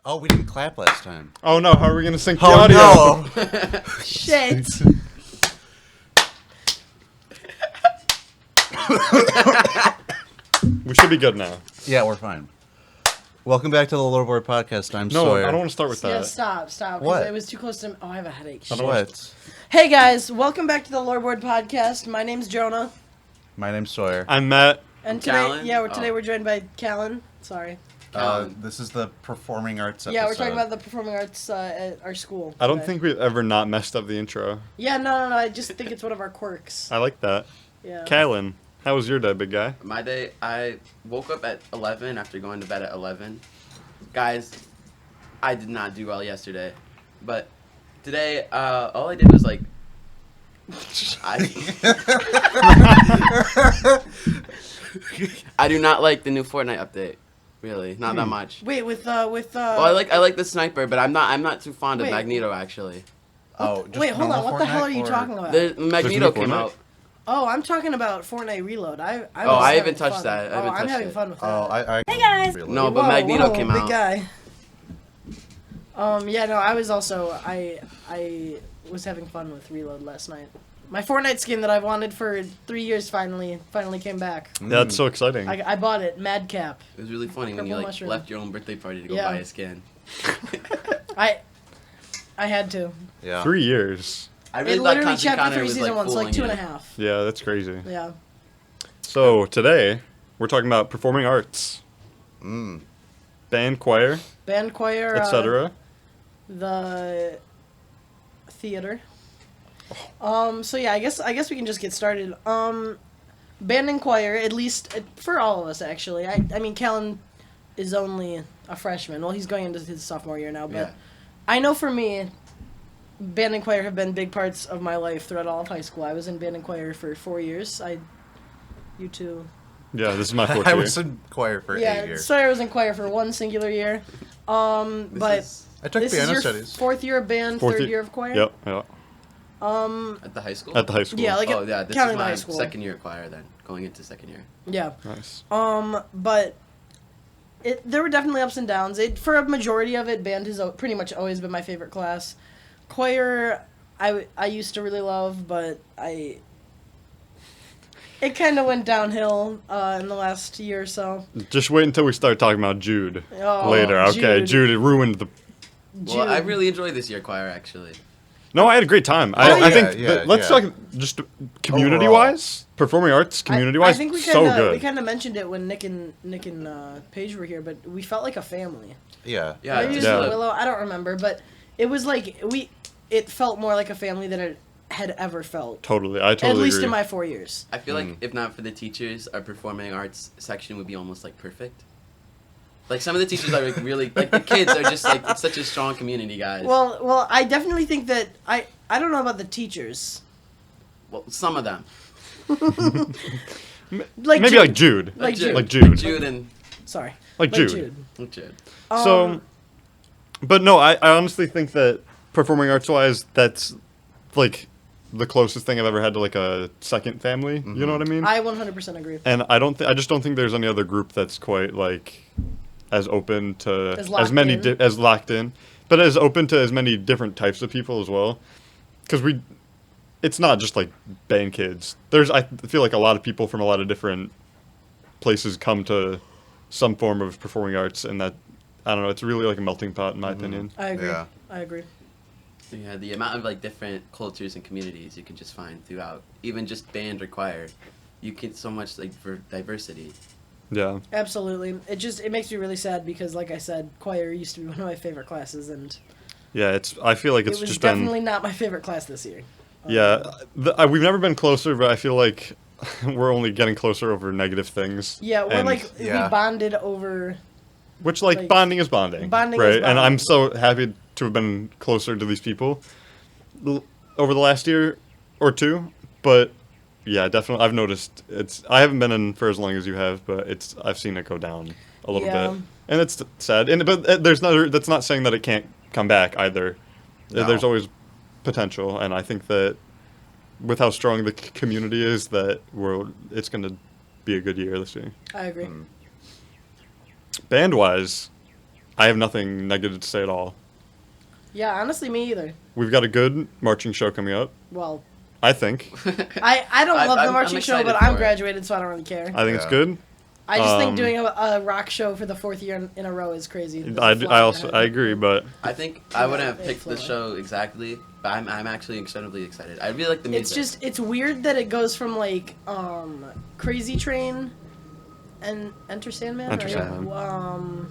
Oh, we didn't clap last time. Oh no, how are we going to sync the audio? No. Shit. We should be good now. Yeah, we're fine. Welcome back to the Loreboard podcast. I'm No, Sawyer. I don't want to start with Yeah, that. stop. 'Cause What? It was too close to. Oh, I have a headache. I don't want What? Hey guys, welcome back to the Loreboard podcast. My name's Jonah, My name's Sawyer. I'm Matt. and today, Calen? today we're joined by Calen. Sorry. This is the performing arts episode. Yeah, we're talking about the performing arts at our school. I don't today. think we've ever not messed up the intro. Yeah, no. I just think it's one of our quirks. I like that. Yeah. Calen, how was your day, big guy? My day, I woke up at 11 after going to bed at 11. Guys, I did not do well yesterday. But today, all I did was like... I do not like the new Fortnite update. Really, not that much. Wait, with Well, I like the sniper, but I'm not too fond of Wait. Magneto actually. just Wait, hold on. normal What the hell are Fortnite, you or- talking about? The Magneto came Fortnite? out. Oh, I'm talking about Fortnite Reload. I I haven't having touched fun. that. I haven't I'm touched having it. fun with that. Oh, I Hey guys. No, but Magneto came big out. guy. Yeah, no, I was also I was having fun with Reload last night. My Fortnite skin that I've wanted for 3 years finally came back. That's so exciting. I bought it, Madcap. It was really funny when you Purple like mushroom. left your own birthday party to go Yeah. buy a skin. I had to. Yeah. 3 years. I It really thought literally Content chapter Connor 3 was season like 1, so like fooling 2.5. you. Yeah, that's crazy. Yeah. So today, we're talking about performing arts. Mm. Band, choir, Band, choir, etc. the theater. So yeah, I guess we can just get started. Band and choir, at least for all of us actually. I mean, Calen is only a freshman. Well, he's going into his sophomore year now, but Yeah. I know for me, band and choir have been big parts of my life throughout all of high school. I was in band and choir for 4 years. You two. Yeah, this is my fourth I year. was in choir for 8 Yeah, years. Sawyer was in choir for one singular year. But I took this is piano your studies. fourth year of band, Fourth third year- year of choir. Yep. At the high school? At the high school. Yeah, like oh yeah, this counting is the my high school. second year of choir then, going into second year. Yeah. Nice. But there were definitely ups and downs. For a majority of it, band has pretty much always been my favorite class. Choir, I used to really love, but it kind of went downhill in the last year or so. Just wait until we start talking about Jude Oh, later. Okay, Jude ruined the. Well, I Jude. really enjoyed this year choir actually. No, I had a great time. Oh, I think yeah, let's yeah. talk just community-wise, performing arts, community-wise, I think we so good. We kind of mentioned it when Nick and Paige were here, but we felt like a family. Yeah. Yeah, Maybe it was Yeah. Willow. I don't remember, but it was like it felt more like a family than it had ever felt. Totally, I totally At least agree. in my 4 years. I feel like if not for the teachers, our performing arts section would be almost like perfect. Like some of the teachers are like really like the kids are just like it's such a strong community, guys. Well, I definitely think that I don't know about the teachers. Well, some of them. Like Maybe Jude. like Jude. Like Jude. Like Jude. Jude and Sorry. Like Jude. Jude. So, but no, I honestly think that performing arts-wise, that's like the closest thing I've ever had to like a second family. You know what I mean? I 100% agree. And I just don't think there's any other group that's quite like as open to As locked many in. as locked in, but as open to as many different types of people as well. Because it's not just like band kids. I feel like a lot of people from a lot of different places come to some form of performing arts, and that I don't know. It's really like a melting pot in my opinion. I agree. Yeah. I agree. Yeah, the amount of like different cultures and communities you can just find throughout, even just band or choir, you get so much like for diversity. Yeah. Absolutely. It makes me really sad because, like I said, choir used to be one of my favorite classes, and Yeah, I feel like it it's was just definitely been. not my favorite class this year. Yeah, we've never been closer, but I feel like we're only getting closer over negative things. Yeah, we're And- like yeah. we bonded over. Which, like, bonding is bonding. Bonding right? is And bonding. I'm so happy to have been closer to these people over the last year or two. But, yeah, definitely, I've noticed I haven't been in for as long as you have, but I've seen it go down a little Yeah. bit. And it's sad. But that's not saying that it can't come back either. No. There's always potential. And I think that with how strong the community is, that it's going to be a good year this year. I agree. Band-wise, I have nothing negative to say at all. Yeah, honestly, me either. We've got a good marching show coming up, Well, I think. I don't love the I'm marching show, excited but I'm for it. graduated, so I don't really care. I think it's Yeah. good. I just think doing a rock show for the 4th year in a row is crazy. I agree, but I think I wouldn't have it's picked this show exactly, but I'm actually incredibly excited. I really like the It's music. just, it's weird that it goes from, like, Crazy Train and Enter Sandman, Enter right? Sandman.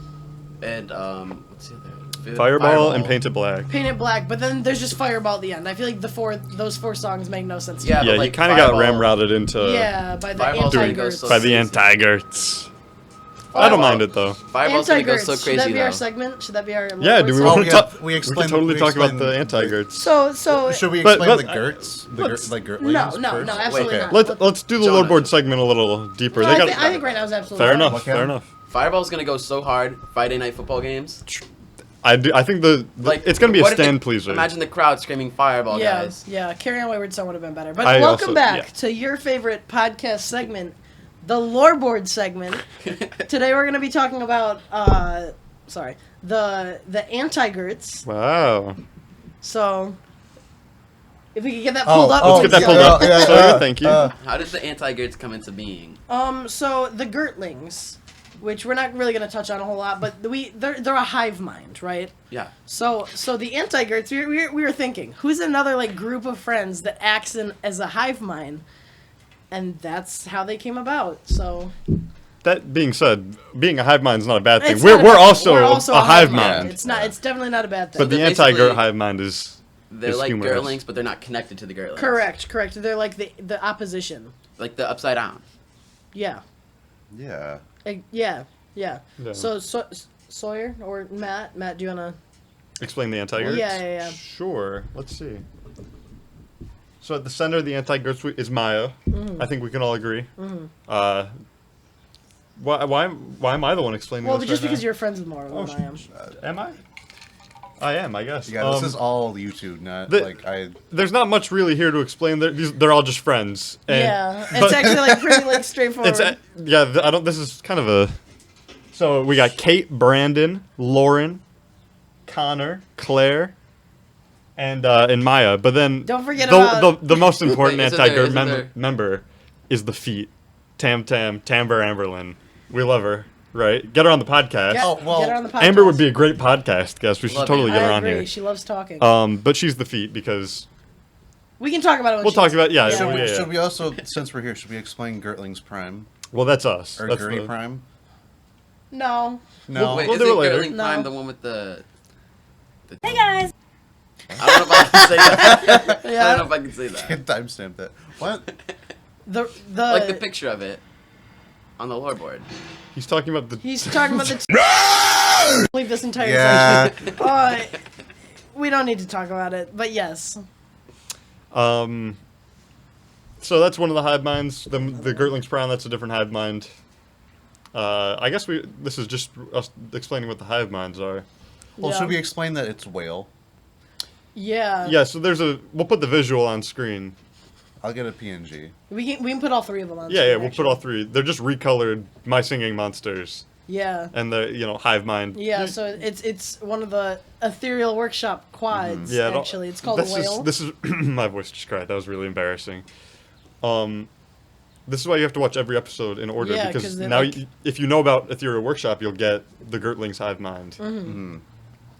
And what's the other? Fireball and Paint It Black. Paint It Black, but then there's just Fireball at the end. I feel like those 4 songs make no sense to Yeah, me. Yeah, but, you like, kind of got Fireball- ramrodded into Yeah, by the Fireball's gonna go anti-Gerts. so by the crazy. anti-Gerts. I don't mind it though. Fireball's gonna go so Anti-Gerts. crazy Should that be our though. segment? Should that be our... Yeah, do we Lord want Oh, to yeah, talk? we We explain- could totally we talk about explain the anti-Gerts. So Should we But- explain but, the Gerts? let's- The Gertlings No, first? absolutely Wait. not. Let's do the Jonah. Loreboard segment a little deeper. No, They I, got think right now is absolutely fair fine. enough. Okay. Fair enough. Fireball's gonna go so hard. Friday night football games. I think it's gonna be a what if stand the- pleaser. Imagine the crowd screaming Fireball, Yeah, guys. yeah. Carry On Wayward Son would have been better. But I welcome also- back yeah. to your favorite podcast segment, the Loreboard segment. Today we're going to be talking about, the anti-Gerts. Wow. So, if we could get that pulled up. Let's get that pulled up. Sawyer, thank you. How did the anti-Gerts come into being? So the Gertlings, which we're not really going to touch on a whole lot, but they're a hive mind, right? Yeah. So the anti-Gerts, we were thinking, who's another like group of friends that acts as a hive mind, and that's how they came about. So That being said, being a hive mind is not a bad thing. it's We're not a bad thing. also We're also a hive mind. mind. It's not. It's definitely not a bad thing. But the they're anti-Gert basically- hive mind is They're It's like humorous. Gerlings, but they're not connected to the Gerlings. correct. They're like the opposition. Like the upside down. Yeah. Yeah. Yeah. Yeah. So Sawyer or Matt, do you wanna? Explain the anti-Gerts? Yeah. Sure. Let's see. So at the center of the anti-Gerts is Maya. Mm-hmm. I think we can all agree. Why am I the one explaining Well, this just right because now? you're friends with more Oh, than I am. Am I? I am, I guess. Yeah, this is all YouTube, not the- There's not much really here to explain. They're all just friends. And, Yeah, but- it's actually like pretty like straightforward. I don't. This is kind of a. So we got Kate, Brandon, Lauren, Connor, Claire, and Maya. But then Don't forget about- the most important Wait, isn't anti-Gert there- isn't there- member is the feet. Tamber Amberlin. We love her, right? Get her on the podcast. Get her on the podcast. Amber would be a great podcast guest. We should Love totally it. get her I on agree. here. She loves talking. But she's the feet because We can talk about it. When we'll she's- talk about yeah. Yeah. So we- Should we also, since we're here, should we explain Gertling's Prime Well, that's us. or That's Gertie the- Prime? No. No. Wait, We'll isn't do it later. Gerling No. Prime the one with the... Hey guys! I don't know if I can say that. I Yeah. don't know if I can say that. Can't timestamp that. What? The Like the picture of it on the Loreboard. He's talking about the. He's talking about the. Leave this entire Yeah. section. We don't need to talk about it, but yes. So that's one of the hive minds. The Gertling's Crown, that's a different hive mind. I guess this is just us explaining what the hive minds are. Well, Yeah. should we explain that it's whale? Yeah. Yeah, so we'll put the visual on screen. I'll get a PNG. We can put all three of them on. Yeah, screen, we'll put all three. They're just recolored My Singing Monsters. Yeah. And the, hive mind. Yeah, so it's one of the Ethereal Workshop quads, Yeah, no, actually. It's called a whale. This is my voice just cried. That was really embarrassing. This is why you have to watch every episode in order, Yeah, because 'cause they're now like- if you know about Ethereal Workshop, you'll get the Gertling's hive mind. Mm-hmm.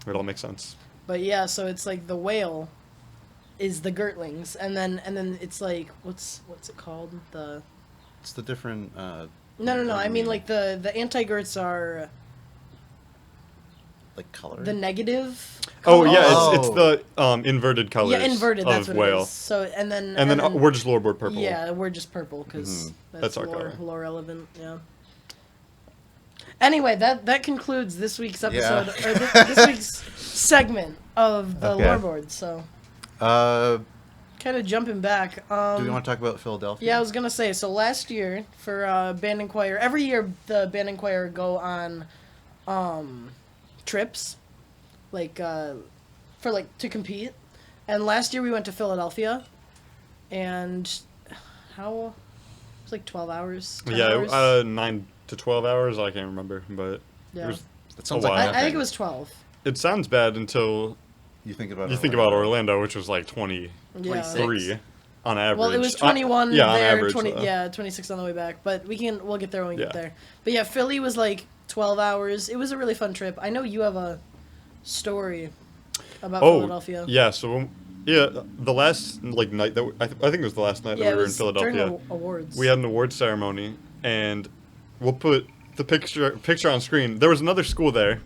It all makes sense. But yeah, so it's like the whale is the Gertlings, and then it's like what's it called? It's the different. No. I mean like the anti-Gerts are like color. the negative. Oh colors. yeah, it's the inverted colors. Yeah, inverted. That's of what whale. it is. So and then We're just Loreboard purple. Yeah, we're just purple because That's our color. lore relevant. Yeah. Anyway, that concludes this week's episode or this week's segment of the Okay. Loreboard. So kind of jumping back. Do we want to talk about Philadelphia? Yeah, I was gonna say. So last year for Band and Choir, every year the Band and Choir go on trips, like to compete. And last year we went to Philadelphia, and how it was like 12 hours. 10 hours? Yeah, 9 to 12 hours. I can't remember, but Yeah. it was It sounds a like while. I think it was 12. It sounds bad until You think about you think about Orlando, which was like 23 Yeah. 26. on average. Well, it was 21 yeah, on there, average, 20, though. yeah, 26 on the way back. But we'll get there when we get Yeah. there. But yeah, Philly was like 12 hours. It was a really fun trip. I know you have a story about Philadelphia. Yeah, so the last like night that I think it was the last night Yeah, that it we were in was Philadelphia. during the awards. We had an award ceremony, and we'll put the picture on screen. There was another school there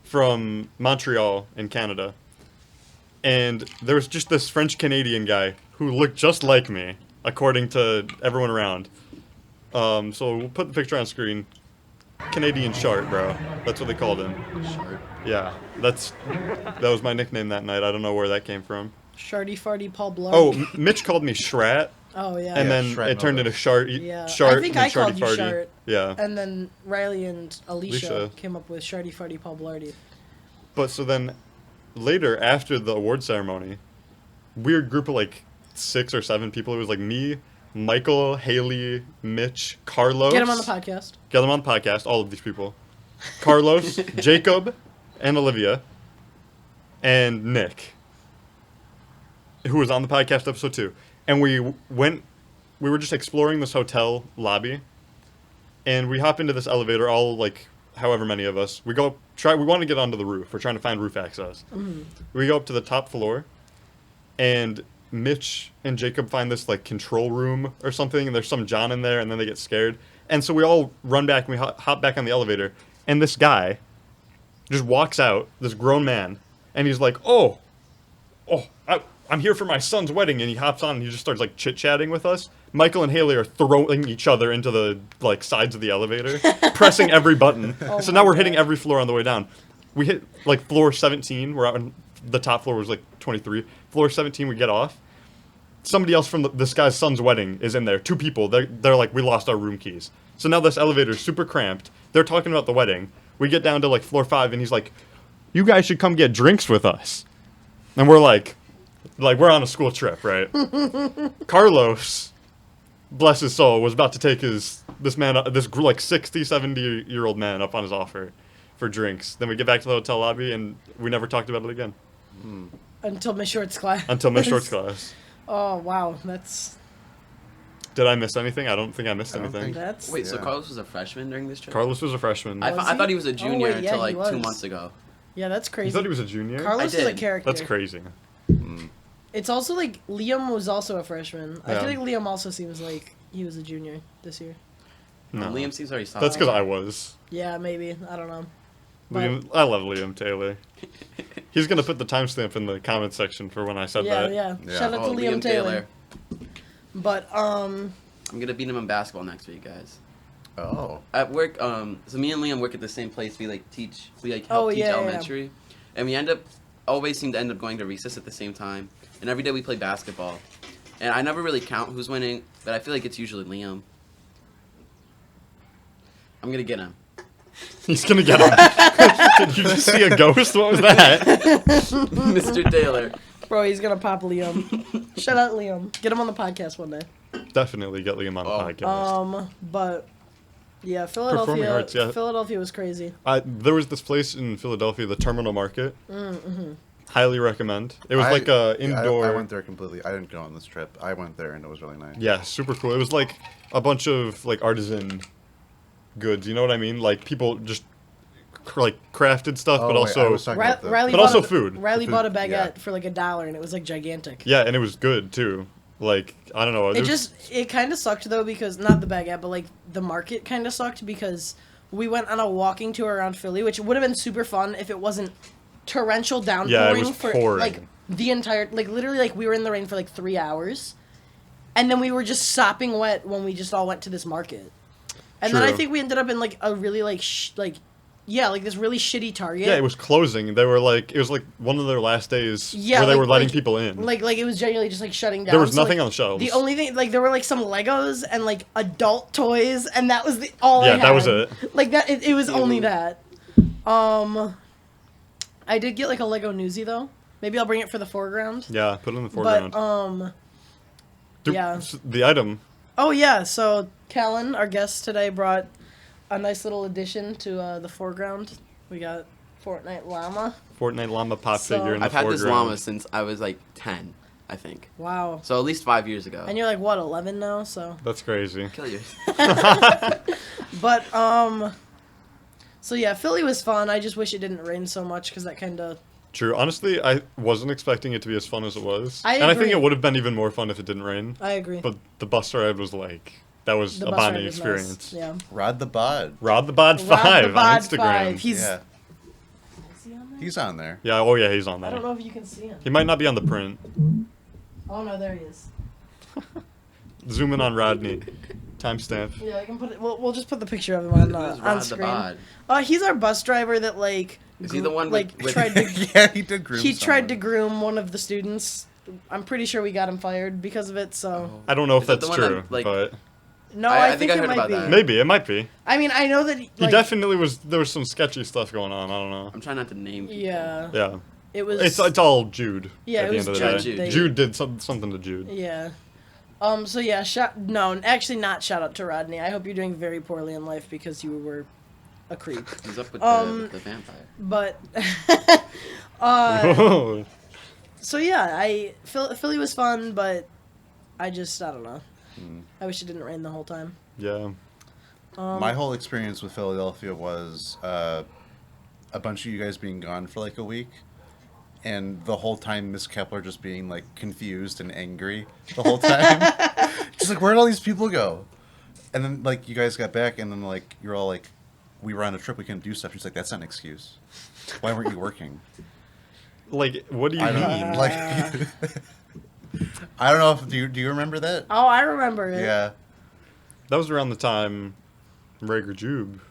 from Montreal in Canada, and there was just this French Canadian guy who looked just like me, according to everyone around. So we'll put the picture on screen. Canadian Shart, bro. That's what they called him. Sharp. Yeah, that was my nickname that night. I don't know where that came from. Shardy Farty Paul Blart. Oh, Mitch called me Shrat, Oh, yeah. and then Shrat it turned into Novus. Shart. Yeah. Shart I think and I called Sharty you Farty. Shart. Yeah. And then Riley and Alicia Alicia. came up with Shardy Farty Paul Blarty. But so then later, after the award ceremony, weird group of like 6 or 7 people. It was like me, Michael, Haley, Mitch, Carlos. Get him on the podcast. Get them on the podcast, all of these people. Carlos, Jacob, and Olivia, and Nick, who was on the podcast episode 2. And we were just exploring this hotel lobby, and we hop into this elevator, all like however many of us. We want to get onto the roof. We're trying to find roof access. Mm-hmm. We go up to the top floor, and Mitch and Jacob find this like control room or something, and there's some John in there, and then they get scared. And so we all run back, and we hop back on the elevator, and this guy just walks out, this grown man, and he's like, I'm here for my son's wedding, and he hops on, and he just starts like chit-chatting with us. Michael and Haley are throwing each other into the like sides of the elevator, pressing every button. So now we're hitting every floor on the way down. We hit like floor 17. We're out on the top floor was like 23. Floor 17, we get off. Somebody else from this guy's son's wedding is in there. 2 people. They're like, we lost our room keys. So now this elevator's super cramped. They're talking about the wedding. We get down to like floor 5, and he's like, you guys should come get drinks with us. And we're like we're on a school trip, right? Carlos, bless his soul, was about to take this like 60, 70-year-old man up on his offer for drinks. Then we get back to the hotel lobby, and we never talked about it again. Until Miss Short's class. Until Miss Short's class. Oh, wow. That's... Did I miss anything? I don't think I missed I don't anything. think- That's... Wait, so Yeah. Carlos was a freshman during this trip? Carlos was a freshman. I Was thought he? he was a Oh, junior wait, yeah, until he like 2 was. months ago. Yeah, that's crazy. You thought he was a junior? Carlos is a did. character. That's crazy. It's also like Liam was also a freshman. I Yeah. feel like Liam also seems like he was a junior this year. No. Liam seems very solid. That's because I was. Yeah, maybe. I don't know. But- Liam, I love Liam Taylor. He's going to put the timestamp in the comment section for when I said Yeah, that. yeah. Yeah. Shout out to Oh, Liam Taylor. But I'm gonna beat him in basketball next week, guys. Oh. At work, so me and Liam work at the same place. We help Oh, teach yeah, yeah. elementary, and we always seem to end up going to recess at the same time. And every day we play basketball, and I never really count who's winning, but I feel like it's usually Liam. I'm gonna get him. He's going to get him. Did you just see a ghost? What was that? Mr. Taylor. bro, he's gonna pop Liam. Shout out Liam. Get him on the podcast one day. Definitely get Liam on the podcast. But yeah, Performing Philadelphia. arts, yeah. Philadelphia was crazy. There was this place in Philadelphia, the Terminal Market. Highly recommend. It was like a indoor. I went there completely. I didn't go on this trip. I went there and it was really nice. Yeah, super cool. It was like a bunch of like artisan goods. You know what I mean? Like people just like crafted stuff, Oh, but wait, I also was talking about the- Riley But bought also a, food. Riley The bought a food, baguette yeah. for like $1, and it was like gigantic. yeah, and it was good too. Like I don't know. It kind of sucked though, because not the baguette, but like the market kind of sucked because we went on a walking tour around Philly, which would have been super fun if it wasn't torrential downpouring Yeah, it was for pouring. like the entire, like literally like we were in the rain for like 3 hours, and then we were just sopping wet when we just all went to this market, and then I True. think we ended up in like a really like like this really shitty Target. Yeah, it was closing. They were like, it was like one of their last days Yeah, where they like- were letting like- people in. Like it was genuinely just like shutting down. There was So, nothing like, on the shelves. The only thing, like there were like some Legos and like adult toys, and that was all I Yeah, had. that was it. Like that, it was only that. I did get like a Lego Newsy though. Maybe I'll bring it for the foreground. Yeah, put it in the foreground. But yeah. The item. Oh yeah, so Calen, our guest today, brought a nice little addition to the foreground We got Fortnite llama. Fortnite llama pop So- figure in the I've had this foreground. llama since I was like 10, I think. Wow. So at least 5 years ago. And you're like what, 11 now? So. That's crazy. Kill you. But So yeah, Philly was fun. I just wish it didn't rain so much because that kind of. True. Honestly, I wasn't expecting it to be as fun as it was. I and I think agree. it would have been even more fun if it didn't rain. I agree. But the bus ride was like, that was The a bus ride bonding was experience. Nice. Yeah. Rod the Bod. Rod the Bod Rod 5 the on Bod Instagram. 5. He's. Yeah, Is he on there? he's on there. Yeah, oh yeah, he's on I don't there. know if you can see him. He might not be on the print. Oh no, there he is. Zoom in on Rodney. Timestamp. Yeah, I can put it. We'll just put the picture of him on Who's on Rod the screen. Bod? He's our bus driver that like. Is he the one with- with- tried to? Yeah, he did groom He tried to someone. groom one of the students. I'm pretty sure we got him fired because of it. So I don't know if Is that that's the one true, that, like- but no, I I think I it heard might about be. that. maybe it might be. I mean, I know that He like, definitely was. There was some sketchy stuff going on. I don't know. I'm trying not to name people. Yeah, Yeah, it was. it's all Jude. Yeah, at it the was end of the Jude. day. They- Jude did something to Jude. Yeah. So yeah, actually not shout out to Rodney. I hope you're doing very poorly in life because you were a creep. Who's up with Um, the vampire? But Whoa. so yeah, Philly was fun, but I don't know. I wish it didn't rain the whole time. Yeah. My whole experience with Philadelphia was a bunch of you guys being gone for like a week, and the whole time Miss Kepler just being like confused and angry the whole time. Just like, where'd all these people go? And then like you guys got back, and then like you're all like, we were on a trip, we couldn't do stuff. She's like, that's not an excuse. Why weren't you working? Like, what do you I mean? don't like. I don't know if do you remember that? Oh, I remember it. Yeah. That was around the time Rager Jube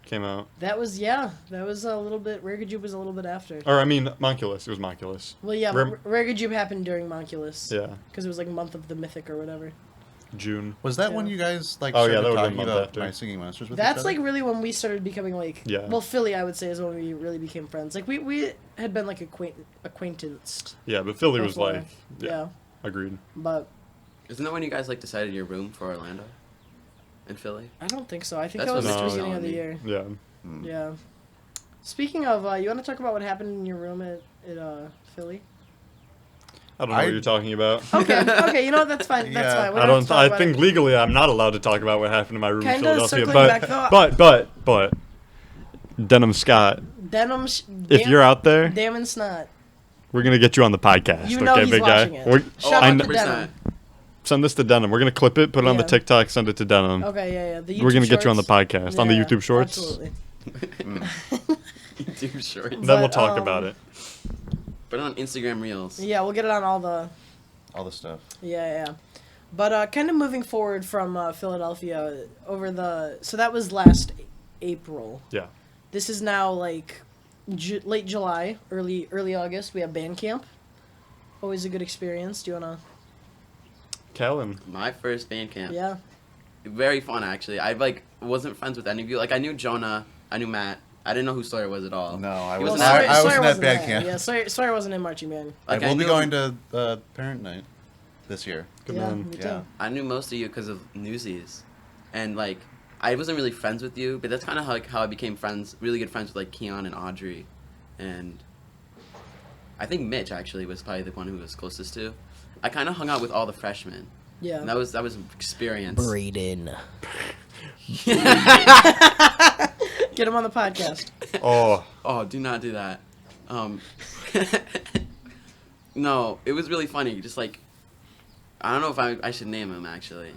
came out. That was a little bit. Ragajube was a little bit after. Or, I mean, Monculus. It was Monculus. Well, yeah, Rem- Ragajube happened during Monculus. Yeah. Because it was like month of the mythic or whatever. June. Was that Yeah. when you guys like Oh, yeah, started that would've been talking month about after. my singing monsters with each That's other? like really when we started becoming like. Yeah. Well, Philly, I would say, is when we really became friends. Like we had been like acquaintanced. Yeah, but Philly was before. like, yeah, agreed. But Isn't that when you guys like decided your room for Orlando? In Philly? I don't think so. I think That's that was what the Mitch was beginning of the telling year. Yeah. Yeah. Speaking of, you want to talk about what happened in your room at Philly? I don't know what you're talking about. Okay, you know what? That's fine. That's Yeah. fine. We I have to don't. talk I about think it. legally I'm not allowed to talk about what happened in my room in Kinda Philadelphia. circling back, though. But Denim Scott, Denim. if you're out there, Damn and snot. we're gonna get you on the podcast. You know okay, he's big watching guy. it. We're- Shout I out kn- to Denim. Send this to Denim. We're gonna clip it, put it on the Yeah. TikTok, send it to Denim. Okay, yeah. The YouTube We're gonna get you on the shorts. podcast on the Yeah, YouTube Shorts. Absolutely. YouTube shorts. Then But, we'll talk about it. Put it on Instagram Reels. Yeah, we'll get it on all the. all the stuff. Yeah. But kind of moving forward from Philadelphia over the. So that was last April. Yeah. This is now like late July, early August. We have band camp. Always a good experience. Do you wanna? Calen. My first band camp. Yeah. Very fun, actually. I wasn't friends with any of you. Like, I knew Jonah. I knew Matt. I didn't know who Sawyer was at all. No, I He was wasn't not. there. I was Sawyer not wasn't band there. camp. Yeah, Sawyer wasn't in marching band. Like, I will be knew- going to parent night this year. Good yeah, man. me too. Yeah. I knew most of you because of Newsies. And, like, I wasn't really friends with you, but that's kind of how I became really good friends with, like, Keon and Audrey. And I think Mitch, actually, was probably the one who was closest to. I kind of hung out with all the freshmen. Yeah. And that was experience. Braden. Get him on the podcast. Oh, Oh, do not do that. No, it was really funny. Just like, I don't know if I should name him, actually.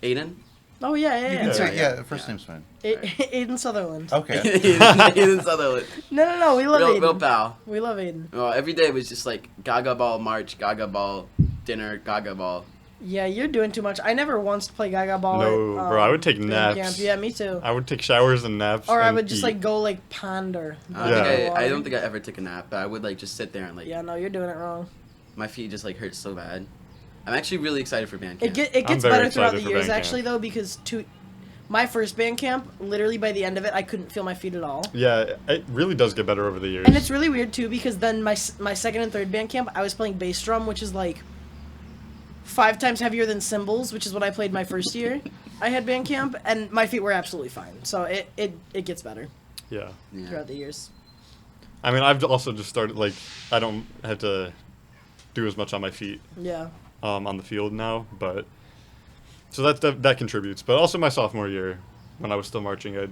Aiden? Oh yeah. You can say, yeah. yeah, first name's fine. Aiden Sutherland. Okay. Aiden Sutherland. No. We love Aiden. Real pal. We love Aiden. Well, every day was just like Gaga Ball March, Gaga Ball Dinner, Gaga Ball. Yeah, you're doing too much. I never once play Gaga Ball. No, at, bro, I would take band naps. Camp. Yeah, me too. I would take showers and naps. Or I and would just eat. like go like ponder. I don't think I ever took a nap, but I would like just sit there and like Yeah, no, you're doing it wrong. my feet just like hurt so bad. I'm actually really excited for band It camp. gets very better throughout the excited for years band camp. actually though because my first band camp, literally by the end of it, I couldn't feel my feet at all. Yeah, it really does get better over the years. And it's really weird too because then my second and third band camp, I was playing bass drum, which is like 5 times heavier than cymbals, which is what I played my first year. I had band camp, and my feet were absolutely fine. So it gets better. Yeah. throughout the years. I mean, I've also just started, like, I don't have to do as much on my feet Yeah. on the field now, but... So that contributes. But also my sophomore year, when I was still marching, I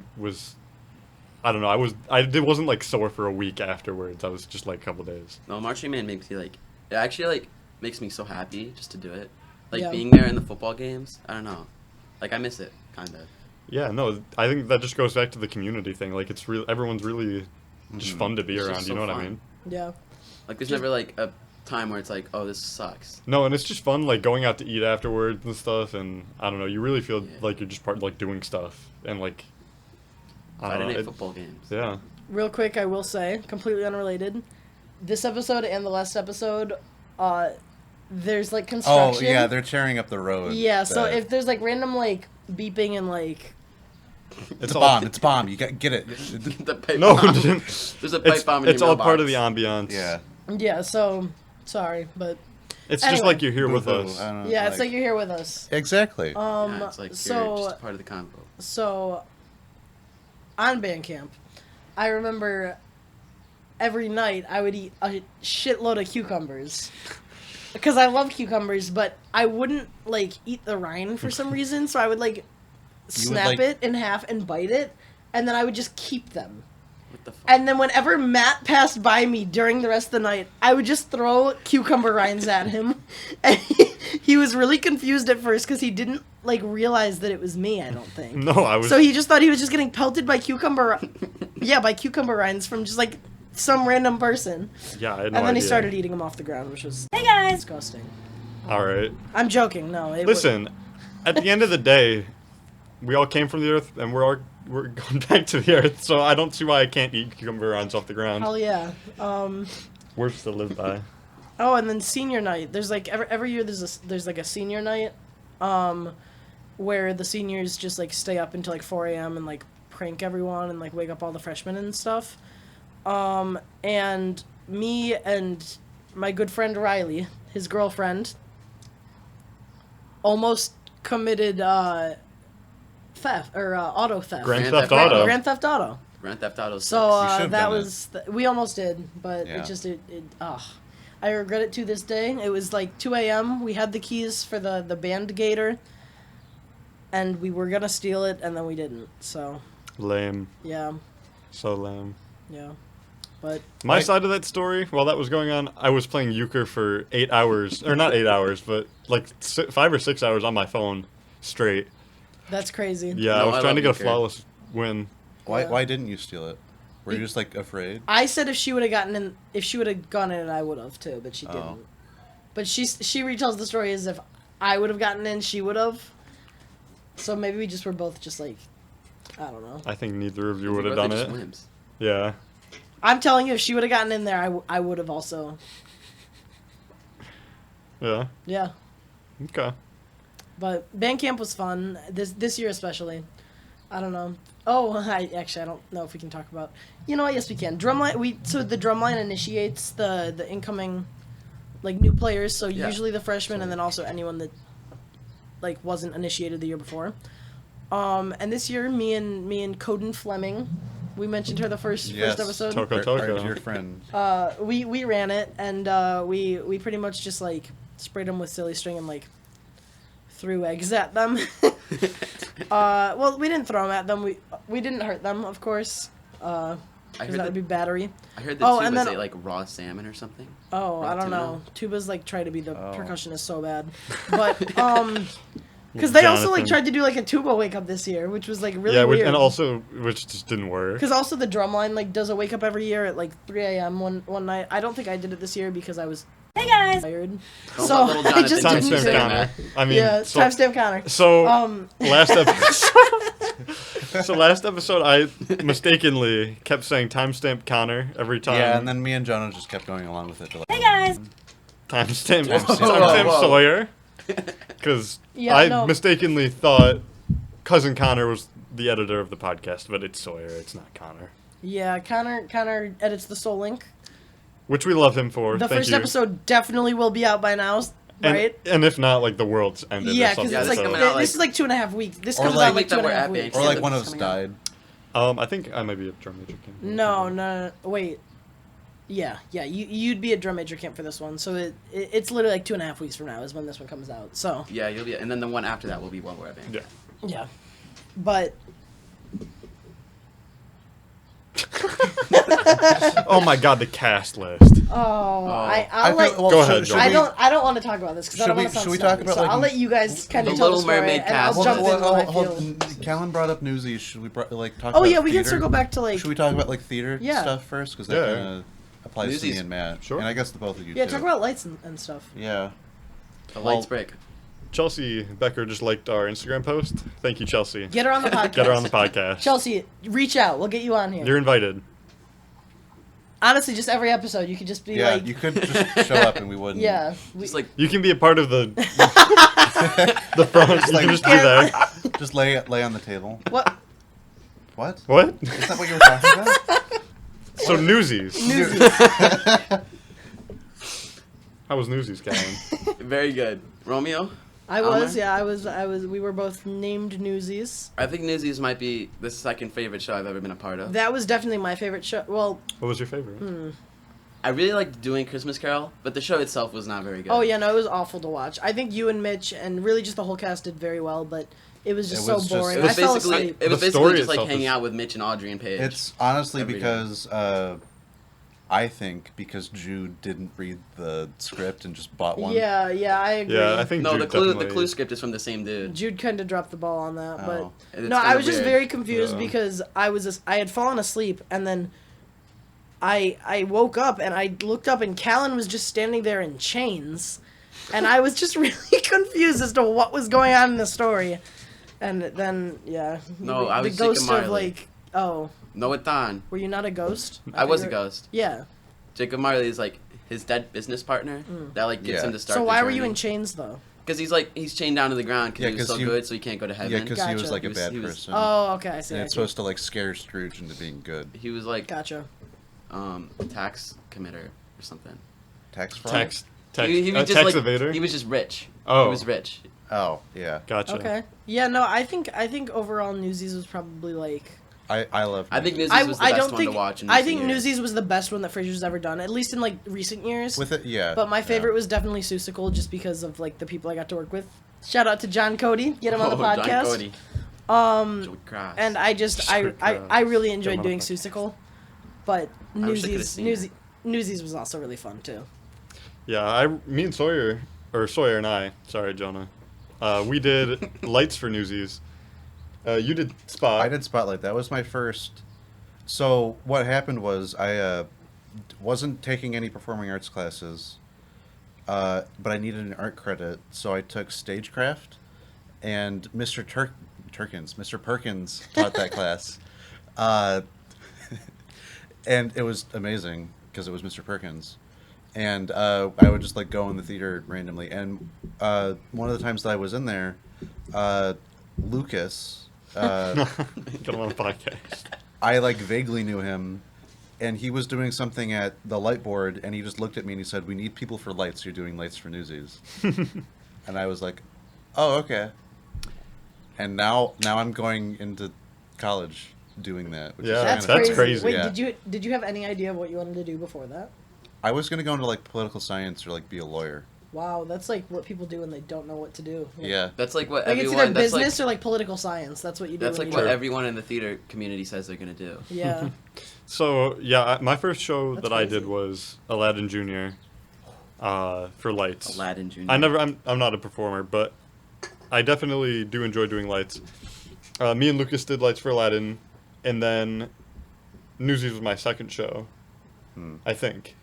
don't know, it wasn't, like, sore for a week afterwards. I was just, like, a couple days. No, marching band makes me, like... It actually, like, makes me so happy just to do it. Like, Yeah. being there in the football games, I don't know. Like, I miss it, kind of. Yeah, no, I think that just goes back to the community thing. Like, it's real. Everyone's really just fun to be It's around. just You know so what I fun. mean? Yeah. Like, there's never, like, a time where it's like, oh, this sucks. No, and it's just fun, like going out to eat afterwards and stuff. And I don't know, you really feel Yeah. like you're just part like doing stuff and like. I Friday don't know, night football games. Yeah. Real quick, I will say, completely unrelated. This episode and the last episode, there's like Oh construction. yeah, they're tearing up the road. Yeah, so that- if there's like random like beeping and like it's a bomb, it's a bomb. You got get it. The pipe No, bomb. it's There's a pipe bomb in your all part of the mailbox. ambiance. Yeah. so sorry, but It's Anyway. just like you're here with Boo-boo, us. I don't know, yeah, it's like you're here with us. Exactly. Yeah, it's like you're so just part of the convo. so on band camp, I remember every night I would eat a shitload of cucumbers. Because I love cucumbers, but I wouldn't like eat the rind for some reason, so I would like snap like- it in half and bite it, and then I would just keep them. What the fuck? And then whenever Matt passed by me during the rest of the night, I would just throw cucumber rinds at him. And he was really confused at first because he didn't like realize that it was me, I don't think. No, I was. So he just thought he was just getting pelted by cucumber rinds from just like some random person. Yeah, I had no And then he idea. started eating them off the ground, which was Hey guys! disgusting. All right. I'm joking, no. Listen, at the end of the day, we all came from the earth, and we're going back to the earth. So I don't see why I can't eat cucumber rinds off the ground. Hell yeah. Words to live by. Oh, and then senior night. There's like every year there's like a senior night, where the seniors just like stay up until like 4 a.m. and like prank everyone and like wake up all the freshmen and stuff. And me and my good friend Riley, his girlfriend, almost committed theft or auto theft. Grand Grand Theft Theft Auto. Grand Theft Auto. Grand Theft Auto 6. So You should've that done was we almost did, but Yeah. I regret it to this day. It was like 2 a.m. We had the keys for the band gator, and we were gonna steal it, and then we didn't. So Lame. yeah, So lame. yeah. But My Like- side of that story, while that was going on, I was playing euchre for 8 hours, or not 8 hours, but like 5 or 6 hours on my phone straight. that's crazy. Yeah, I No, was I trying to love get a euchre. flawless win. Why Yeah. why didn't you steal it? Were you just like afraid? I said if she would have gone in, I would have too, but she Oh. didn't. But she retells the story as if I would have gotten in, she would have. So maybe we just were both just like, I don't know. I think neither of you We would have both done just it. wimps. Yeah. I'm telling you, if she would have gotten in there, I would have also. Yeah. Yeah. Okay. But band camp was fun this year especially. I don't know. Oh, I don't know if we can talk about. You know what? Yes, we can. Drumline. So the drumline initiates the incoming, like new players. So Yeah. usually the freshmen and then also anyone that, like, wasn't initiated the year before. And this year, me and Coden Fleming, we mentioned her the first episode. Toko. Your friend. We ran it and we pretty much just like sprayed them with silly string and like threw eggs at them. Well, we didn't throw them at them. We didn't hurt them, of course. I Because heard that would be battery. I heard the Oh, tubas and then- ate like raw salmon or something. Oh, I don't tuna. know. Tuba's like try to be the Oh. percussionist so bad, but because they also like Jonathan. tried to do like a tuba wake up this year, which was like really Yeah, weird. and also, which just didn't work. Because also the drumline like does a wake up every year at like 3 a.m. one night. I don't think I did it this year because I was Hey guys! tired. Don't So let little I Jonathan just do didn't it. Timestamp do it. counter. I mean, Yeah, so, timestamp counter. so last episode. So last episode, I mistakenly kept saying timestamp counter every time. Yeah, and then me and Jonah just kept going along with it. Hey guys! timestamp Whoa. Sawyer. Because Yeah, I no. mistakenly thought cousin Connor was the editor of the podcast, but it's Sawyer. It's not Connor. Yeah, Connor edits the Soullink. Which we love him for. The Thank first you. episode definitely will be out by now, And, right? and if not, like the world's ended. Yeah, or something. because Yeah, it's this like coming out, this like- is like 2.5 weeks. This Or comes like- out like Week that we're 2.5 at weeks. Or like Yeah, one of that's us coming out. died. I think I might be a drum major camp. No, wait. Yeah, you'd be at drum major camp for this one. So it's literally like 2.5 weeks from now is when this one comes out. So Yeah, you'll be, and then the one after that will be one where Yeah. yeah, but Oh my god, the cast list. I'll feel- let. well, Go should- ahead, should Johnny. we- I don't want to talk about this because I Should don't we- want to sound should we talk snobby, about, so like, I'll let you guys kind the of tell the Little story, Mermaid and cast? I'll jump in when I hold- feel. Calen brought up Newsies. Should we like talk? Oh about yeah, we can theater? circle back to like. Should we talk about like theater Yeah. stuff first? Because that Yeah. kind of applies to Newsies. me and Matt. Sure. And I guess the both of you Yeah, too. talk about lights and stuff. Yeah. the lights break. Chelsea Becker just liked our Instagram post. Thank you, Chelsea. Get her on the podcast. Get her on the podcast. Chelsea, reach out. We'll get you on here. You're invited. Honestly, just every episode, you could just be Yeah, like, you could just show up and we wouldn't. yeah, Just like You can be a part of the the front. You can just be there. Just lay on the table. what? What? What? Is that what you were talking about? So Newsies. Newsies. How was Newsies, Calen? very good. Romeo. I was, Almer? yeah, I was. We were both named Newsies. I think Newsies might be the second favorite show I've ever been a part of. That was definitely my favorite show. Well, What was your favorite? I really liked doing Christmas Carol, but the show itself was not very good. oh yeah, no, it was awful to watch. I think you and Mitch and really just the whole cast did very well, but it was just It was so just- boring. It was I fell basically asleep. it was The basically story just like itself hanging is- out with Mitch and Audrey and Paige. It's honestly Every day. because I think because Jude didn't read the script and just bought one. Yeah, I agree. Yeah, I think no, Jude the clue definitely- script is from the same dude. Jude kind of dropped the ball on that, Oh. but And it's no, I kinda was just weird. very confused Yeah. because I had fallen asleep and then I woke up and I looked up and Calen was just standing there in chains, and I was just really confused as to what was going on in the story, and then yeah, No, I was the ghost Jacob of Marley. like oh, No, it's on. were you not a ghost? I was a thought you were- ghost. Yeah. Jacob Marley is like his dead business partner that like gets Yeah. him to start. So why were you in chains though? Because he's chained down to the ground because Yeah, he was 'cause so you- good, so he can't go to heaven. Yeah, because he was Gotcha. like a He was- bad he was- person. Oh, okay, I see. And I it's see. supposed to like scare Scrooge into being good. He was like Gotcha. tax committer or something. Tax fraud. Tax He was just tax like evader. he was just rich. Oh. He was rich. Oh yeah. Gotcha. Okay. Yeah, no, I think overall Newsies was probably like I love. I think Newsies. Newsies was the I best don't one think to watch. In I recent think years. Newsies was the best one that Frasier's ever done, at least in like recent years. with it. Yeah. But my yeah. favorite was definitely Seussical, just because of like the people I got to work with. Shout out to John Cody, get him on the John podcast. Cody. Um, Cross. and I just Sure, I really Get him enjoyed on doing the Seussical, but I wish I could've seen Newsies was also really fun too. Yeah, me and Sawyer and I. Sorry, Jonah. We did lights for Newsies. You did Spot. I did Spotlight. That was my first. So what happened was I wasn't taking any performing arts classes, but I needed an art credit, so I took stagecraft, and Mr. Mr. Perkins taught that class, and it was amazing because it was Mr. Perkins, and I would just like go in the theater randomly, and one of the times that I was in there, Lucas. Get him on the podcast. I like vaguely knew him, and he was doing something at the light board, and he just looked at me and he said, "We need people for lights. You're doing lights for Newsies." And I was like, "Oh, okay." And now I'm going into college doing that. Which Yeah, is That's kinda crazy. Wait, Yeah. did you have any idea of what you wanted to do before that? I was gonna go into like political science or like be a lawyer. Wow, that's like what people do when they don't know what to do. Like, Yeah. That's like what Like it's everyone. either That's business like or like political science. That's what you do. that's when like you what do- everyone in the theater community says they're gonna do. Yeah. So yeah, my first show That's that I crazy. did was Aladdin Jr. For lights. Aladdin Jr. I'm not a performer, but I definitely do enjoy doing lights. Me and Lucas did lights for Aladdin, and then Newsies was my second show, I think.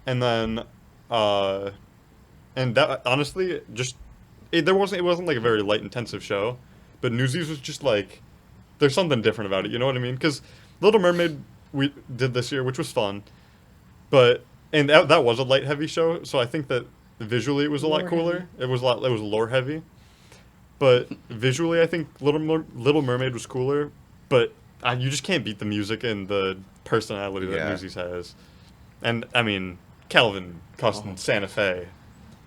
And then, and that honestly it wasn't like a very light intensive show, but Newsies was just like there's something different about it. You know what I mean? Because Little Mermaid we did this year, which was fun, but that was a light heavy show, so I think that visually it was a lot Lore cooler. It was lore heavy, but visually I think Little Mermaid was cooler. But you just can't beat the music and the personality that Yeah. Newsies has. And I mean, Calvin Custom Santa Fe.